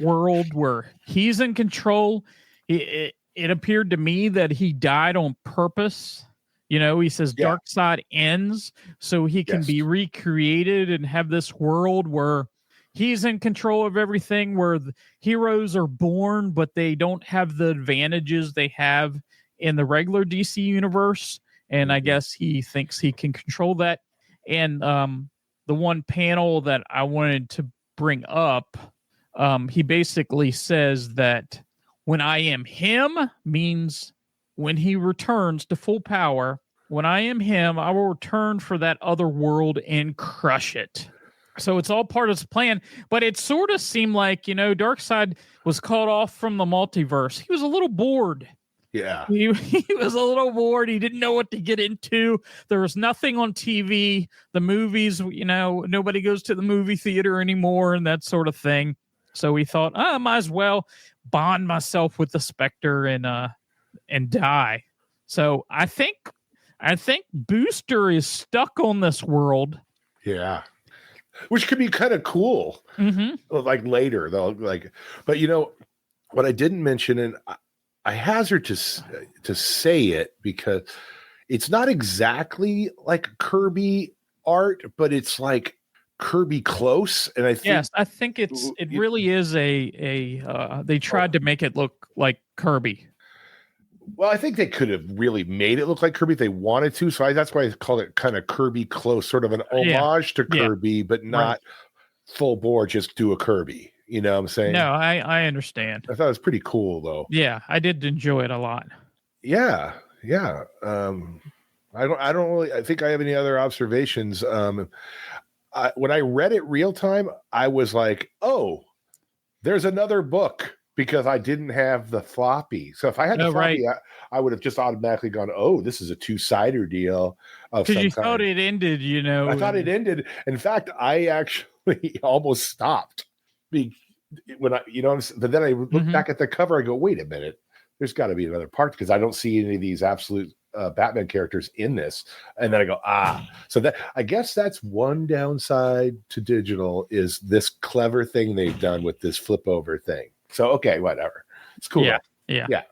world where he's in control. It appeared to me that he died on purpose. You know, he says Darkseid ends so he can be recreated and have this world where he's in control of everything, where the heroes are born, but they don't have the advantages they have in the regular DC universe. And I guess he thinks he can control that. And the one panel that I wanted to bring up, he basically says that when I am him means when he returns to full power, when I am him, I will return for that other world and crush it. So it's all part of his plan, but it sort of seemed like, Darkseid was called off from the multiverse. He was a little bored. Yeah. He was a little bored. He didn't know what to get into. There was nothing on TV. The movies, nobody goes to the movie theater anymore and that sort of thing. So he thought, I might as well bond myself with the Spectre and die. So I think Booster is stuck on this world. Yeah. Which could be kind of cool. Like later though, but what I didn't mention, and I hazard to say it because it's not exactly like Kirby art, but it's like Kirby close. And I think it really is they tried to make it look like Kirby. Well, I think they could have really made it look like Kirby if they wanted to. So that's why I call it kind of Kirby close, sort of an homage to Kirby, but not full bore, just do a Kirby. You know what I'm saying? No, I understand. I thought it was pretty cool, though. Yeah, I did enjoy it a lot. Yeah. I I don't really. I think I have any other observations. When I read it real time, I was like, "Oh, there's another book," because I didn't have the floppy. So if I had the floppy, I would have just automatically gone, "Oh, this is a two-sider deal of some Because you kind." thought it ended, you know. I thought it ended. In fact, I actually almost stopped when I, but then I look back at the cover. I go, "Wait a minute, there's got to be another part," because I don't see any of these absolute Batman characters in this. And then I go, so that, I guess that's one downside to digital, is this clever thing they've done with this flip over thing. So, okay, whatever. It's cool. Yeah.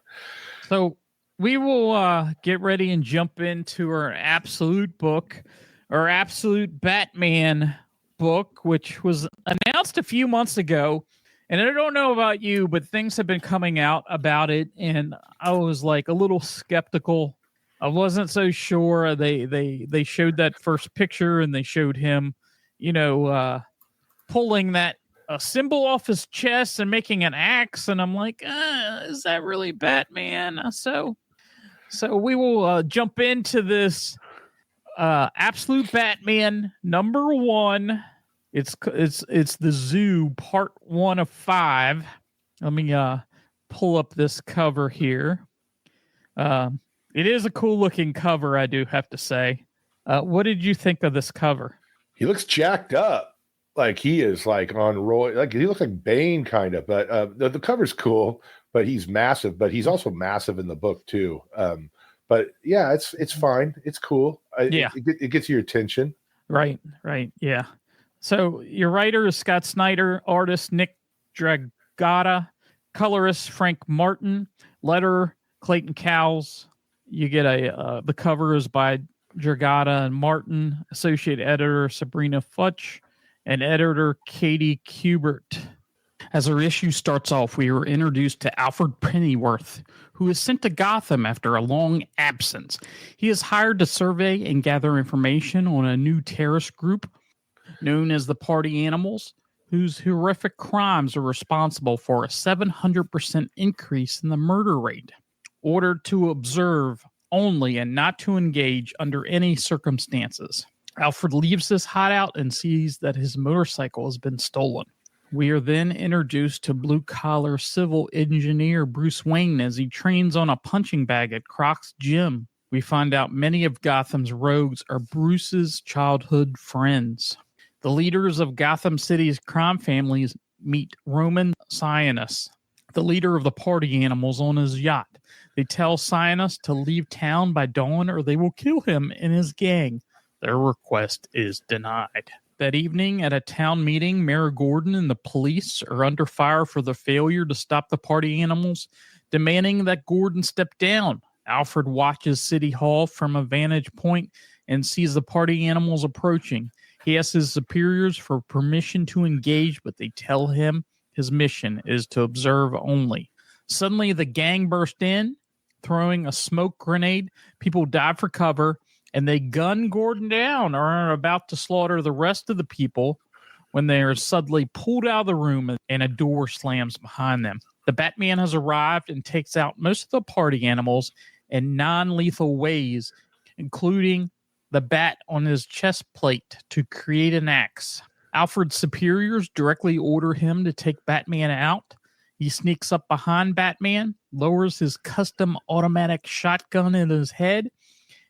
So we will get ready and jump into our absolute book, our absolute Batman book, which was announced a few months ago. And I don't know about you, but things have been coming out about it. And I was like a little skeptical. I wasn't so sure. They showed that first picture, and they showed him, pulling that symbol off his chest and making an axe. And I'm like, is that really Batman? So we will jump into this absolute Batman #1. It's the Zoo Part 1 of 5. Let me pull up this cover here. It is a cool looking cover, I do have to say. What did you think of this cover? He looks jacked up. Like he is like on Roy. Like he looks like Bane kind of, but the cover's cool, but he's massive, but he's also massive in the book too. But yeah, it's fine. It's cool. It gets your attention. Right. Yeah. So your writer is Scott Snyder, artist Nick Dragotta, colorist Frank Martin, letterer Clayton Cowles. You get the cover is by Dragotta and Martin, associate editor Sabrina Futch, and editor Katie Kubert. As our issue starts off, we are introduced to Alfred Pennyworth, who is sent to Gotham after a long absence. He is hired to survey and gather information on a new terrorist group known as the Party Animals, whose horrific crimes are responsible for a 700% increase in the murder rate. Ordered to observe only and not to engage under any circumstances. Alfred leaves this hideout and sees that his motorcycle has been stolen. We are then introduced to blue-collar civil engineer Bruce Wayne as he trains on a punching bag at Croc's gym. We find out many of Gotham's rogues are Bruce's childhood friends. The leaders of Gotham City's crime families meet Roman Sionis, the leader of the Party Animals, on his yacht. They tell Sionis to leave town by dawn or they will kill him and his gang. Their request is denied. That evening at a town meeting, Mayor Gordon and the police are under fire for the failure to stop the Party Animals, demanding that Gordon step down. Alfred watches City Hall from a vantage point and sees the Party Animals approaching. He asks his superiors for permission to engage, but they tell him his mission is to observe only. Suddenly, the gang burst in, throwing a smoke grenade. People dive for cover, and they gun Gordon down or are about to slaughter the rest of the people when they are suddenly pulled out of the room and a door slams behind them. The Batman has arrived and takes out most of the Party Animals in non-lethal ways, including the bat on his chest plate to create an axe. Alfred's superiors directly order him to take Batman out. He sneaks up behind Batman, lowers his custom automatic shotgun at his head,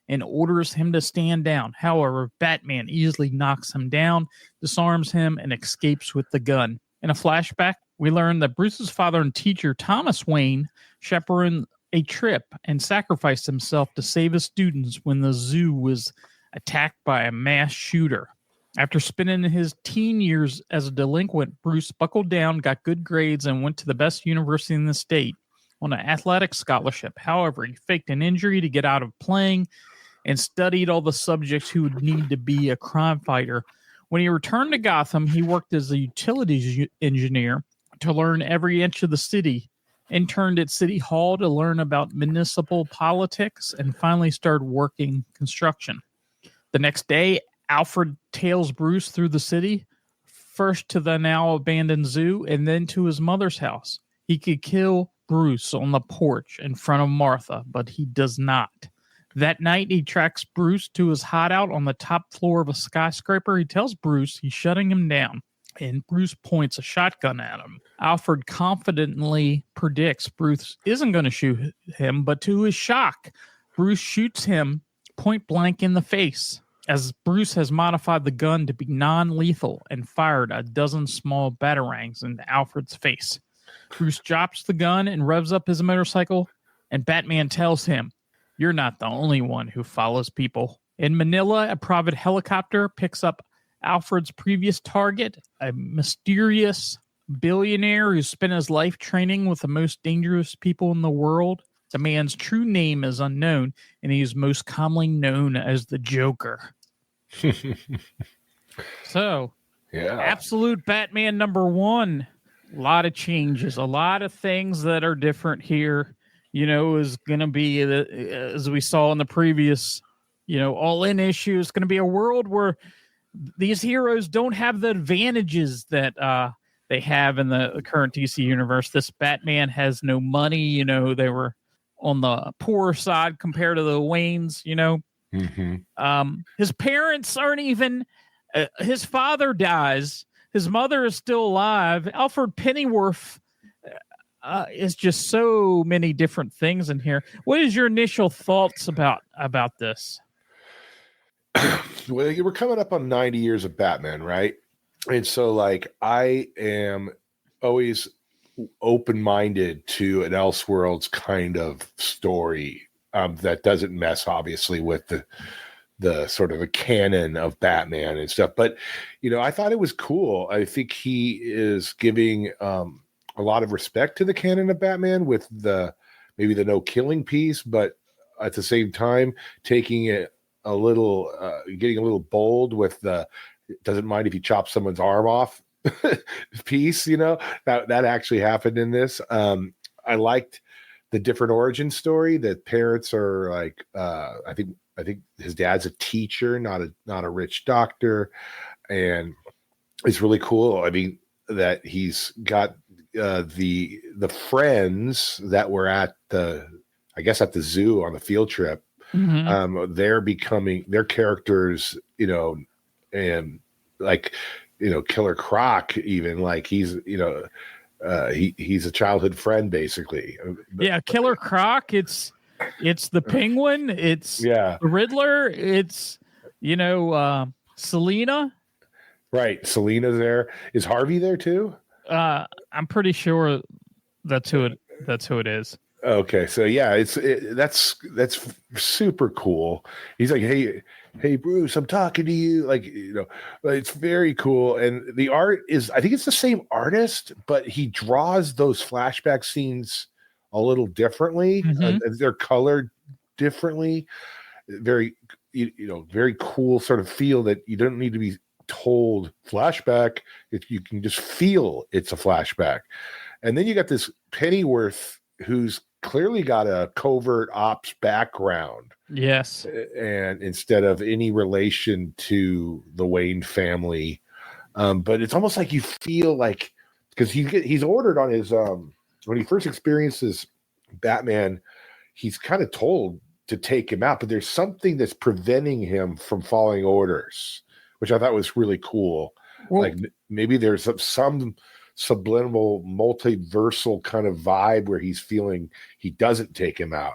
and orders him to stand down. However, Batman easily knocks him down, disarms him, and escapes with the gun. In a flashback, we learn that Bruce's father and teacher, Thomas Wayne, chaperoned a trip and sacrificed himself to save his students when the zoo was attacked by a mass shooter. After spending his teen years as a delinquent, Bruce buckled down, got good grades, and went to the best university in the state on an athletic scholarship. However, he faked an injury to get out of playing and studied all the subjects he would need to be a crime fighter. When he returned to Gotham, he worked as a utilities engineer to learn every inch of the city, interned at City Hall to learn about municipal politics, and finally started working construction. The next day, Alfred tails Bruce through the city, first to the now abandoned zoo and then to his mother's house. He could kill Bruce on the porch in front of Martha, but he does not. That night, he tracks Bruce to his hideout on the top floor of a skyscraper. He tells Bruce he's shutting him down, and Bruce points a shotgun at him. Alfred confidently predicts Bruce isn't going to shoot him, but to his shock, Bruce shoots him point blank in the face, as Bruce has modified the gun to be non-lethal and fired a dozen small batarangs into Alfred's face. Bruce drops the gun and revs up his motorcycle, and Batman tells him, "You're not the only one who follows people." In Manila, a private helicopter picks up Alfred's previous target, a mysterious billionaire who spent his life training with the most dangerous people in the world. The man's true name is unknown, and he is most commonly known as the Joker. So, Yeah. absolute Batman #1. A lot of changes, a lot of things that are different here. Is going to be, as we saw in the previous, all-in issue, it's going to be a world where these heroes don't have the advantages that they have in the current DC universe. This Batman has no money. They were on the poorer side compared to the Waynes. His parents aren't even. His father dies. His mother is still alive. Alfred Pennyworth is just so many different things in here. What is your initial thoughts about this? Well, we're coming up on 90 years of Batman, right? And so, I am always open-minded to an Elseworlds kind of story that doesn't mess, obviously, with the sort of a canon of Batman and stuff. But, I thought it was cool. I think he is giving a lot of respect to the canon of Batman with maybe the no killing piece, but at the same time, taking it a little, getting a little bold with doesn't mind if he chops someone's arm off piece, that actually happened in this. I liked the different origin story that parents are I think his dad's a teacher, not a rich doctor. And it's really cool. I mean, that he's got the friends that were at the zoo on the field trip. They're becoming their characters, and Killer Croc, even he's, he's a childhood friend, basically. Yeah. Killer Croc. It's the Penguin. It's the Riddler. It's, Selena. Right. Selena's there. Is Harvey there too? I'm pretty sure that's who it is. Okay, so yeah, that's super cool. He's like, hey, Bruce, I'm talking to you. It's very cool. And the art is, I think it's the same artist, but he draws those flashback scenes a little differently. They're colored differently. Very, very cool sort of feel that you don't need to be told flashback. You can just feel it's a flashback. And then you got this Pennyworth who's clearly got a covert ops background. Yes. And instead of any relation to the Wayne family. But it's almost like you feel like, because he's ordered on his, when he first experiences Batman, he's kind of told to take him out, but there's something that's preventing him from following orders, which I thought was really cool. Well, maybe there's some subliminal multiversal kind of vibe where he's feeling he doesn't take him out.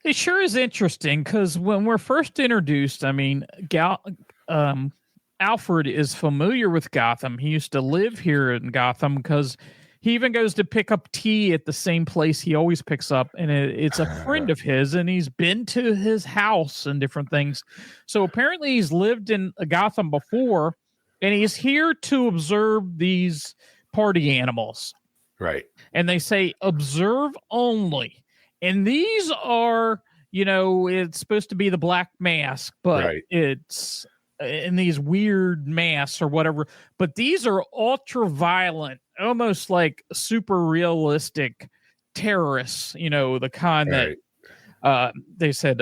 It sure is interesting, because when we're first introduced, I mean, Alfred is familiar with Gotham. He used to live here in Gotham, because he even goes to pick up tea at the same place he always picks up, and it's a friend of his, and he's been to his house and different things. So apparently he's lived in Gotham before, and he's here to observe these party animals. Right. And they say observe only. And these are, it's supposed to be the Black Mask, but it's in these weird masks or whatever. But these are ultra violent, almost like super realistic terrorists, the kind that they said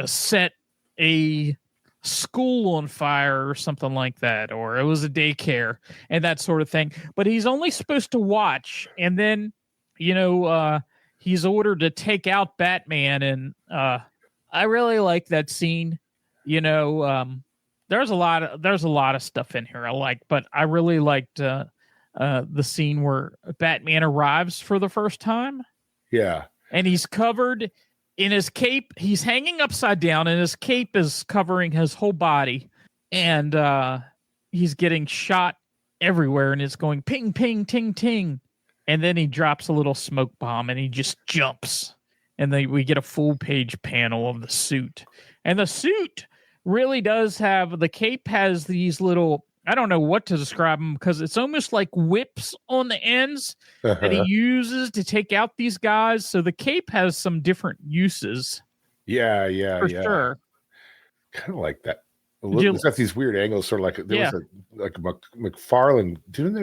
set a school on fire or something like that, or it was a daycare and that sort of thing. But he's only supposed to watch, and then he's ordered to take out Batman, and I really like that scene. You know, there's a lot of stuff in here I like, but I really liked the scene where Batman arrives for the first time. Yeah. And he's covered in his cape. He's hanging upside down, and his cape is covering his whole body. And he's getting shot everywhere, and it's going ping, ping, ting, ting. And then he drops a little smoke bomb, and he just jumps. And then we get a full page panel of the suit. And the suit really does have, the cape has these little, I don't know what to describe them, because it's almost like whips on the ends that he uses to take out these guys. So the cape has some different uses. Yeah. For sure. Kind of like that. It's got these weird angles, sort of like there was McFarlane.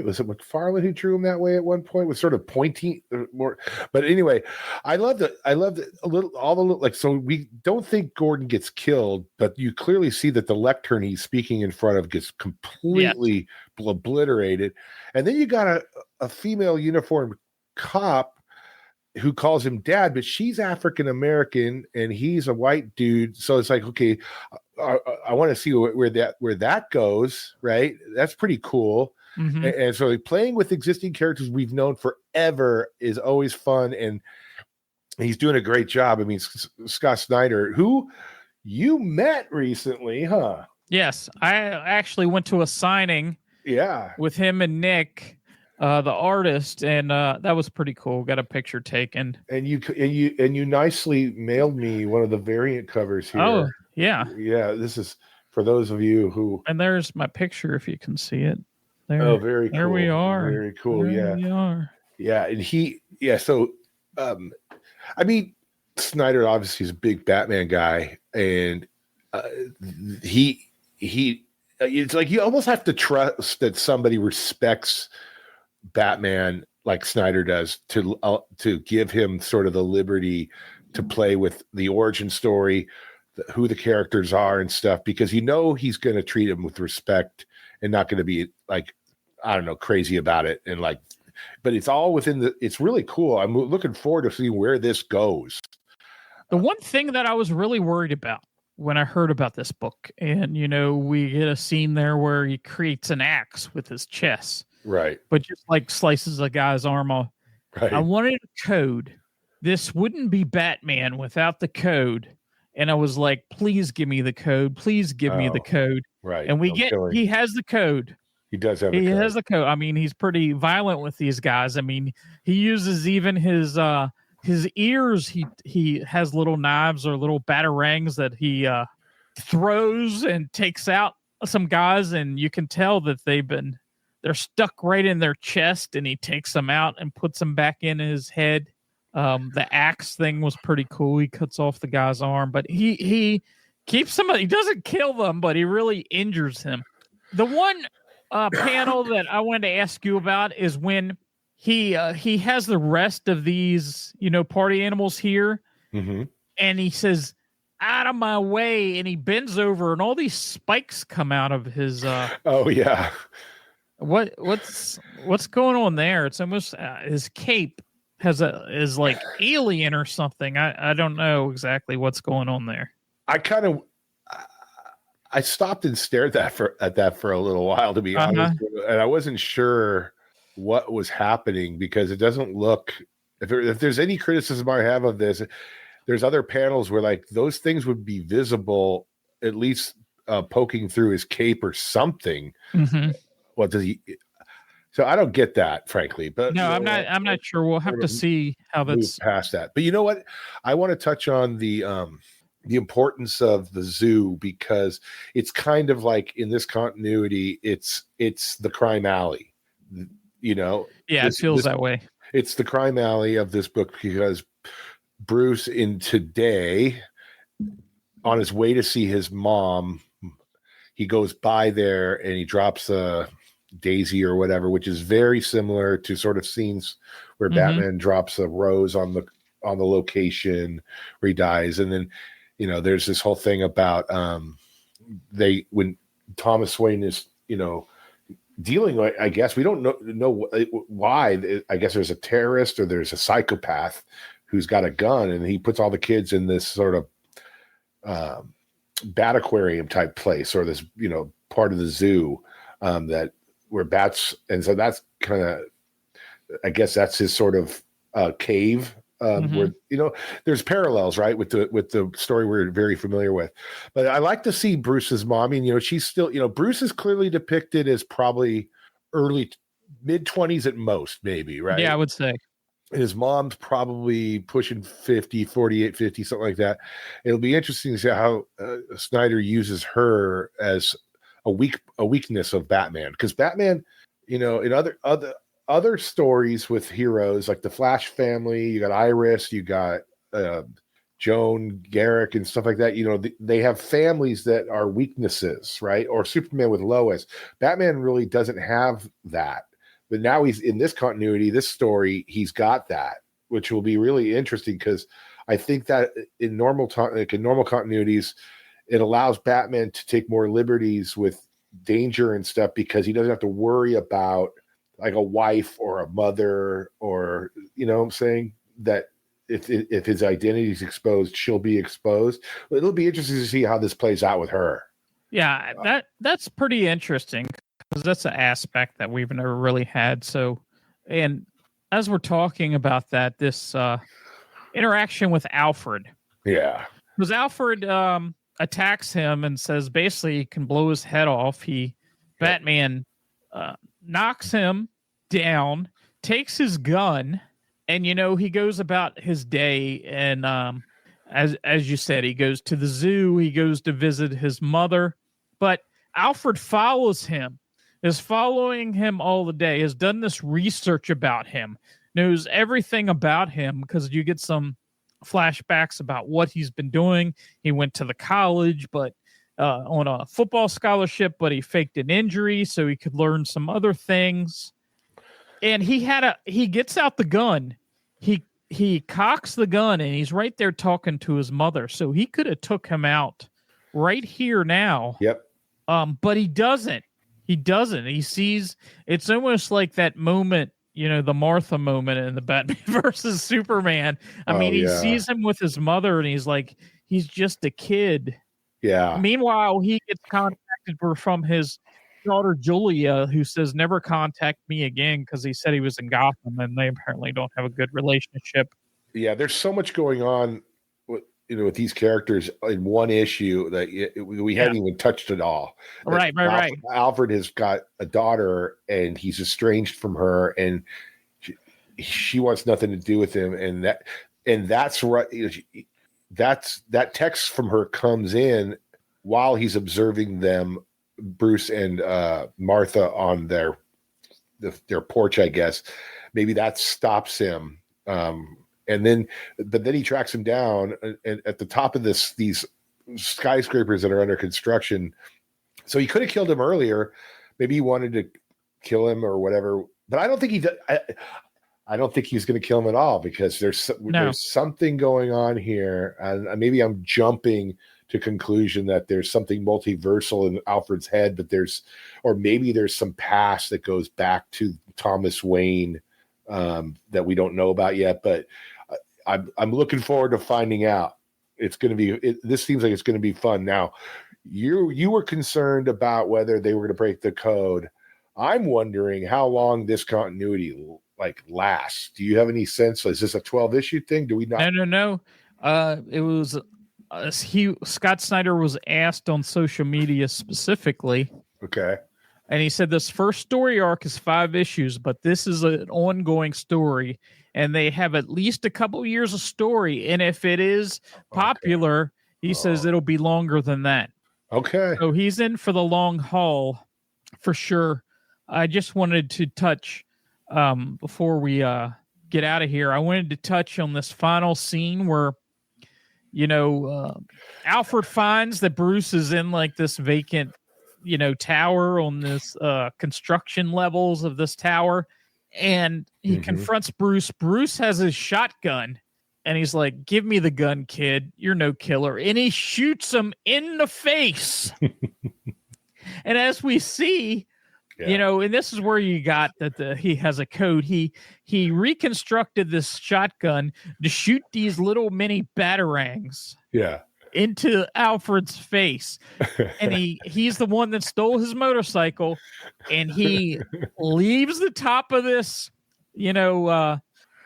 Was it McFarlane who drew him that way at one point? Was sort of pointy more. But anyway, I love that. A little, all the like. So we don't think Gordon gets killed, but you clearly see that the lectern he's speaking in front of gets completely obliterated, and then you got a female uniformed cop who calls him dad, but she's African American and he's a white dude. So it's like, okay, I want to see where that goes, right? That's pretty cool. Mm-hmm. And so playing with existing characters we've known forever is always fun, and he's doing a great job. I mean, Scott Snyder, who you met recently, huh? Yes, I actually went to a signing. Yeah, with him and Nick, the artist, and that was pretty cool. Got a picture taken. And you nicely mailed me one of the variant covers here. Oh, yeah. Yeah, this is for those of you who. And there's my picture if you can see it. There. Oh, very cool. There we are. Very cool. There we are. Yeah, and so I mean, Snyder obviously is a big Batman guy, and he it's like you almost have to trust that somebody respects Batman like Snyder does to give him sort of the liberty to play with the origin story, who the characters are and stuff, because you know he's going to treat him with respect and not going to be like, I don't know, crazy about it. And like, but it's all within it's really cool. I'm looking forward to seeing where this goes. The one thing that I was really worried about when I heard about this book, and you know, we get a scene there where he creates an axe with his chest. Right. But just like slices a guy's arm off. Right. I wanted a code. This wouldn't be Batman without the code. And I was like, please give me the code. Please give me the code. Right. And he has the code. He does have He has the code. I mean, he's pretty violent with these guys. I mean, he uses even his ears. He has little knives or little batarangs that he throws and takes out some guys. And you can tell that they're stuck right in their chest, and he takes them out and puts them back in his head. The axe thing was pretty cool. He cuts off the guy's arm, but he keeps them. He doesn't kill them, but he really injures him. The one panel that I wanted to ask you about is when he has the rest of these, party animals here, mm-hmm. and he says, "Out of my way," and he bends over, and all these spikes come out of his. Oh yeah. What's going on there? It's almost his cape is like alien or something. I don't know exactly what's going on there. I stopped and stared at that for a little while, to be honest, and I wasn't sure what was happening because it doesn't look. If there's any criticism I have of this, there's other panels where like those things would be visible, at least poking through his cape or something. Mm-hmm. What does he? So I don't get that, frankly. But no, I'm not sure. We'll have to see how that's past that. But you know what? I want to touch on the importance of the zoo, because it's kind of like in this continuity, it's the crime alley. Yeah, it feels that way. It's the crime alley of this book because Bruce, in today, on his way to see his mom, he goes by there and he drops a daisy or whatever, which is very similar to sort of scenes where mm-hmm. Batman drops a rose on the location where he dies. And then, there's this whole thing about when Thomas Wayne is, dealing with, I guess we don't know why. I guess there's a terrorist or there's a psychopath who's got a gun, and he puts all the kids in this sort of bat aquarium type place, or this, part of the zoo that where bats, and so that's kind of, I guess that's his sort of cave. Where there's parallels, right, with the story we're very familiar with. But I like to see Bruce's mom. I mean, she's still, Bruce is clearly depicted as probably early mid-20s at most, maybe, right? Yeah, I would say. His mom's probably pushing 50, 48, 50, something like that. It'll be interesting to see how Snyder uses her as a weakness of Batman, because Batman, in other stories with heroes like the Flash family, you got Iris, you got Joan Garrick and stuff like that. They have families that are weaknesses, right? Or Superman with Lois. Batman really doesn't have that. But now he's in this continuity, this story, he's got that, which will be really interesting, because I think that in normal continuities, it allows Batman to take more liberties with danger and stuff, because he doesn't have to worry about like a wife or a mother, or what I'm saying, that if his identity is exposed, she'll be exposed. It'll be interesting to see how this plays out with her. Yeah, that's pretty interesting, because that's an aspect that we've never really had. So, and as we're talking about that, this interaction with Alfred. Yeah. Because Alfred attacks him and says basically he can blow his head off. Batman knocks him down, takes his gun, and he goes about his day. And as you said, he goes to the zoo, he goes to visit his mother, but Alfred follows him, is following him all the day, has done this research about him, knows everything about him, because you get some flashbacks about what he's been doing. He went to the college, but on a football scholarship, but he faked an injury so he could learn some other things. And he gets out the gun. He cocks the gun, and he's right there talking to his mother. So he could have took him out right here now. Yep. But he doesn't. He doesn't. He sees, it's almost like that moment, the Martha moment in the Batman versus Superman. I mean, he sees him with his mother, and he's like, he's just a kid. Yeah. Meanwhile, he gets contacted from his daughter Julia, who says, never contact me again, because he said he was in Gotham, and they apparently don't have a good relationship. Yeah, there's so much going on with these characters in one issue that we hadn't even touched it all. Right. Alfred has got a daughter, and he's estranged from her, and she wants nothing to do with him, and that's right. That text from her comes in while he's observing them, Bruce and Martha, on their porch, I guess. Maybe that stops him. But then he tracks him down and at the top of these skyscrapers that are under construction. So he could have killed him earlier. Maybe he wanted to kill him or whatever. But I don't think he did. I don't think he's going to kill him at all, because there's something going on here, and maybe I'm jumping to conclusion that there's something multiversal in Alfred's head, but maybe there's some past that goes back to Thomas Wayne that we don't know about yet. But I'm looking forward to finding out. It's going to be. This seems like it's going to be fun. Now, you were concerned about whether they were going to break the code. I'm wondering how long this continuity lasts. Do you have any sense? Is this a 12-issue thing? Do we not? No. It was Scott Snyder was asked on social media specifically. Okay. And he said this first story arc is 5 issues, but this is an ongoing story, and they have at least a couple years of story. And if it is popular, he says it'll be longer than that. Okay. So he's in for the long haul for sure. I just wanted to touch before we get out of here. I wanted to touch on this final scene where, Alfred finds that Bruce is in this vacant, tower on this construction levels of this tower. And he confronts Bruce. Bruce has his shotgun, and he's like, "Give me the gun, kid. You're no killer." And he shoots him in the face. And as we see, and this is where you got that he has a code. He reconstructed this shotgun to shoot these little mini batarangs. Yeah. into Alfred's face. And he's the one that stole his motorcycle, and he leaves the top of this,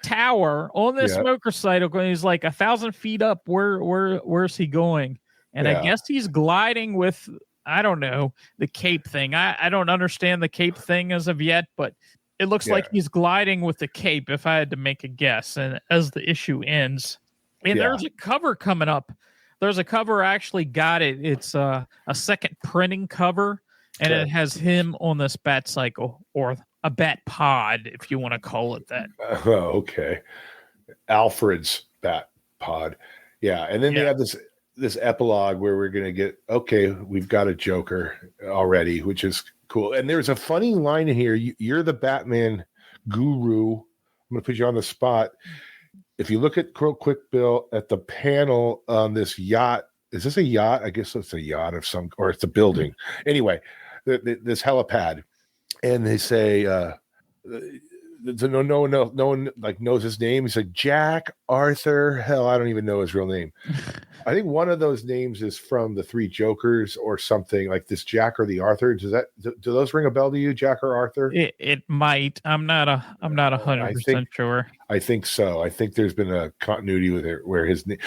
tower on this motorcycle, and he's like 1,000 feet up. Where's he going? And I guess he's gliding with, I don't know, the cape thing. I don't understand the cape thing as of yet, but it looks like he's gliding with the cape, if I had to make a guess. And as the issue ends, and there's a cover coming up. There's a cover. I actually got it. It's a second printing cover, and it has him on this bat cycle, or a bat pod, if you want to call it that. Oh, okay. Alfred's bat pod. Yeah. And then they have this epilogue where we're going to get, we've got a Joker already, which is cool. And there's a funny line in here. You're the Batman guru. I'm going to put you on the spot. If you look at real quick, Bill, at the panel on this yacht, is this a yacht? I guess it's a yacht of some, or it's a building. Anyway, this helipad, and they say, no one like knows his name. He's like Jack Arthur. Hell, I don't even know his real name. I think one of those names is from the Three Jokers or something, like this Jack or the Arthur. Do those ring a bell to you, Jack or Arthur? It might. I'm not 100% sure. I think so. I think there's been a continuity with it where his name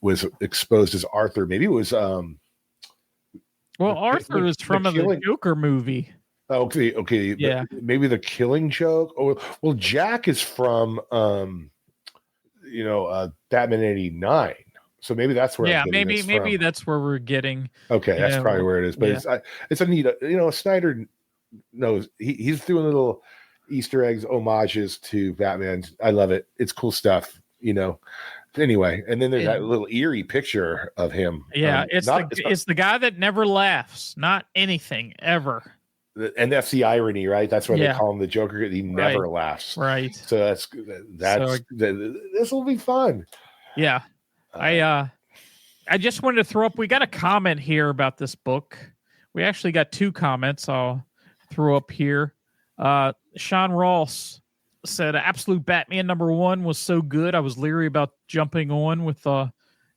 was exposed as Arthur. Maybe it was Arthur is from the Joker movie. Okay. Yeah. Maybe the Killing Joke. Well, Jack is from Batman 89. So maybe that's where. Yeah, maybe that's where we're getting. Okay, that's probably where it is. But it's a neat. Snyder knows he's doing little Easter eggs, homages to Batman. I love it. It's cool stuff. Anyway, and then there's that little eerie picture of him. Yeah, it's the guy that never laughs. Not anything ever. And that's the irony, right? That's why they call him the Joker. He never laughs. Right. So this will be fun. Yeah. I just wanted to throw up. We got a comment here about this book. We actually got 2 comments. I'll throw up here. Sean Ross said, "Absolute Batman #1 was so good. I was leery about jumping on with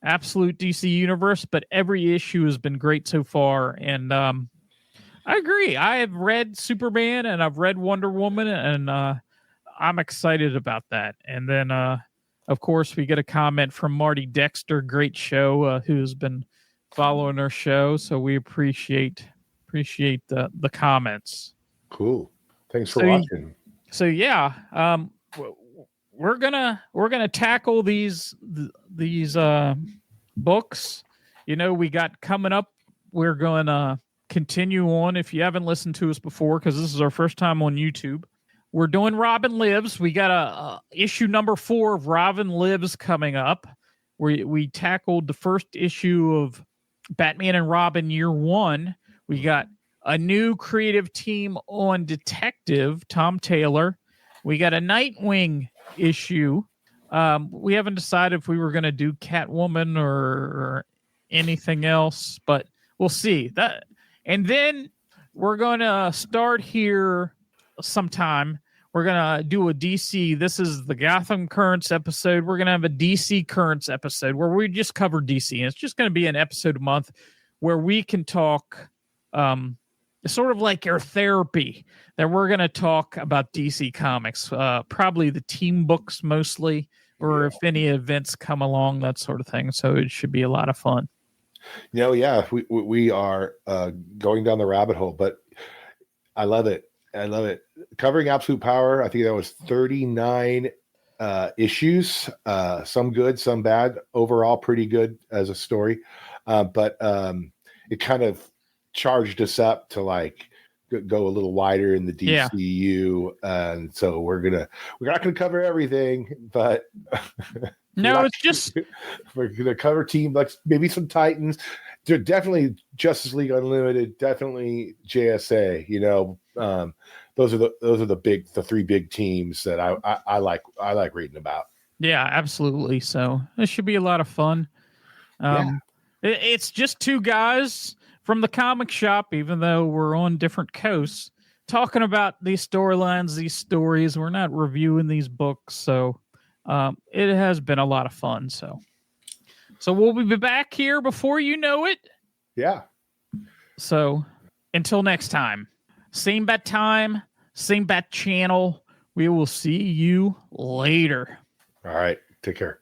Absolute DC Universe, but every issue has been great so far." And I agree. I have read Superman and I've read Wonder Woman, and I'm excited about that. And then, of course, we get a comment from Marty Dexter, great show, who's been following our show. So we appreciate the comments. Cool. Thanks for watching. So we're gonna tackle these books. We got coming up. We're going to continue on. If you haven't listened to us before, because this is our first time on YouTube, we're doing Robin Lives. We got a issue number 4 of Robin Lives coming up. We tackled the first issue of Batman and Robin Year 1. We got a new creative team on Detective, Tom Taylor. We got a Nightwing issue. We haven't decided if we were going to do Catwoman or anything else, but we'll see that. And then we're going to start here sometime. We're going to do a DC. This is the Gotham Currents episode. We're going to have a DC Currents episode where we just cover DC. And it's just going to be an episode a month where we can talk, sort of like our therapy, that we're going to talk about DC Comics, probably the team books mostly, or if any events come along, that sort of thing. So it should be a lot of fun. We are going down the rabbit hole, but I love it. Covering Absolute Power, I think that was 39 issues, some good, some bad. Overall, pretty good as a story, but it kind of charged us up to like go a little wider in the DCU, and so we're not gonna cover everything, but no, it's just we're gonna cover team, like maybe some Titans. They're definitely Justice League Unlimited, definitely JSA. Those are the 3 big teams that I like reading about. Yeah, absolutely. So this should be a lot of fun. It's just 2 guys from the comic shop, even though we're on different coasts, talking about these storylines, these stories. We're not reviewing these books, so it has been a lot of fun. So So we'll be back here before you know it. Yeah. So until next time, same bat time, same bat channel. We will see you later. All right. Take care.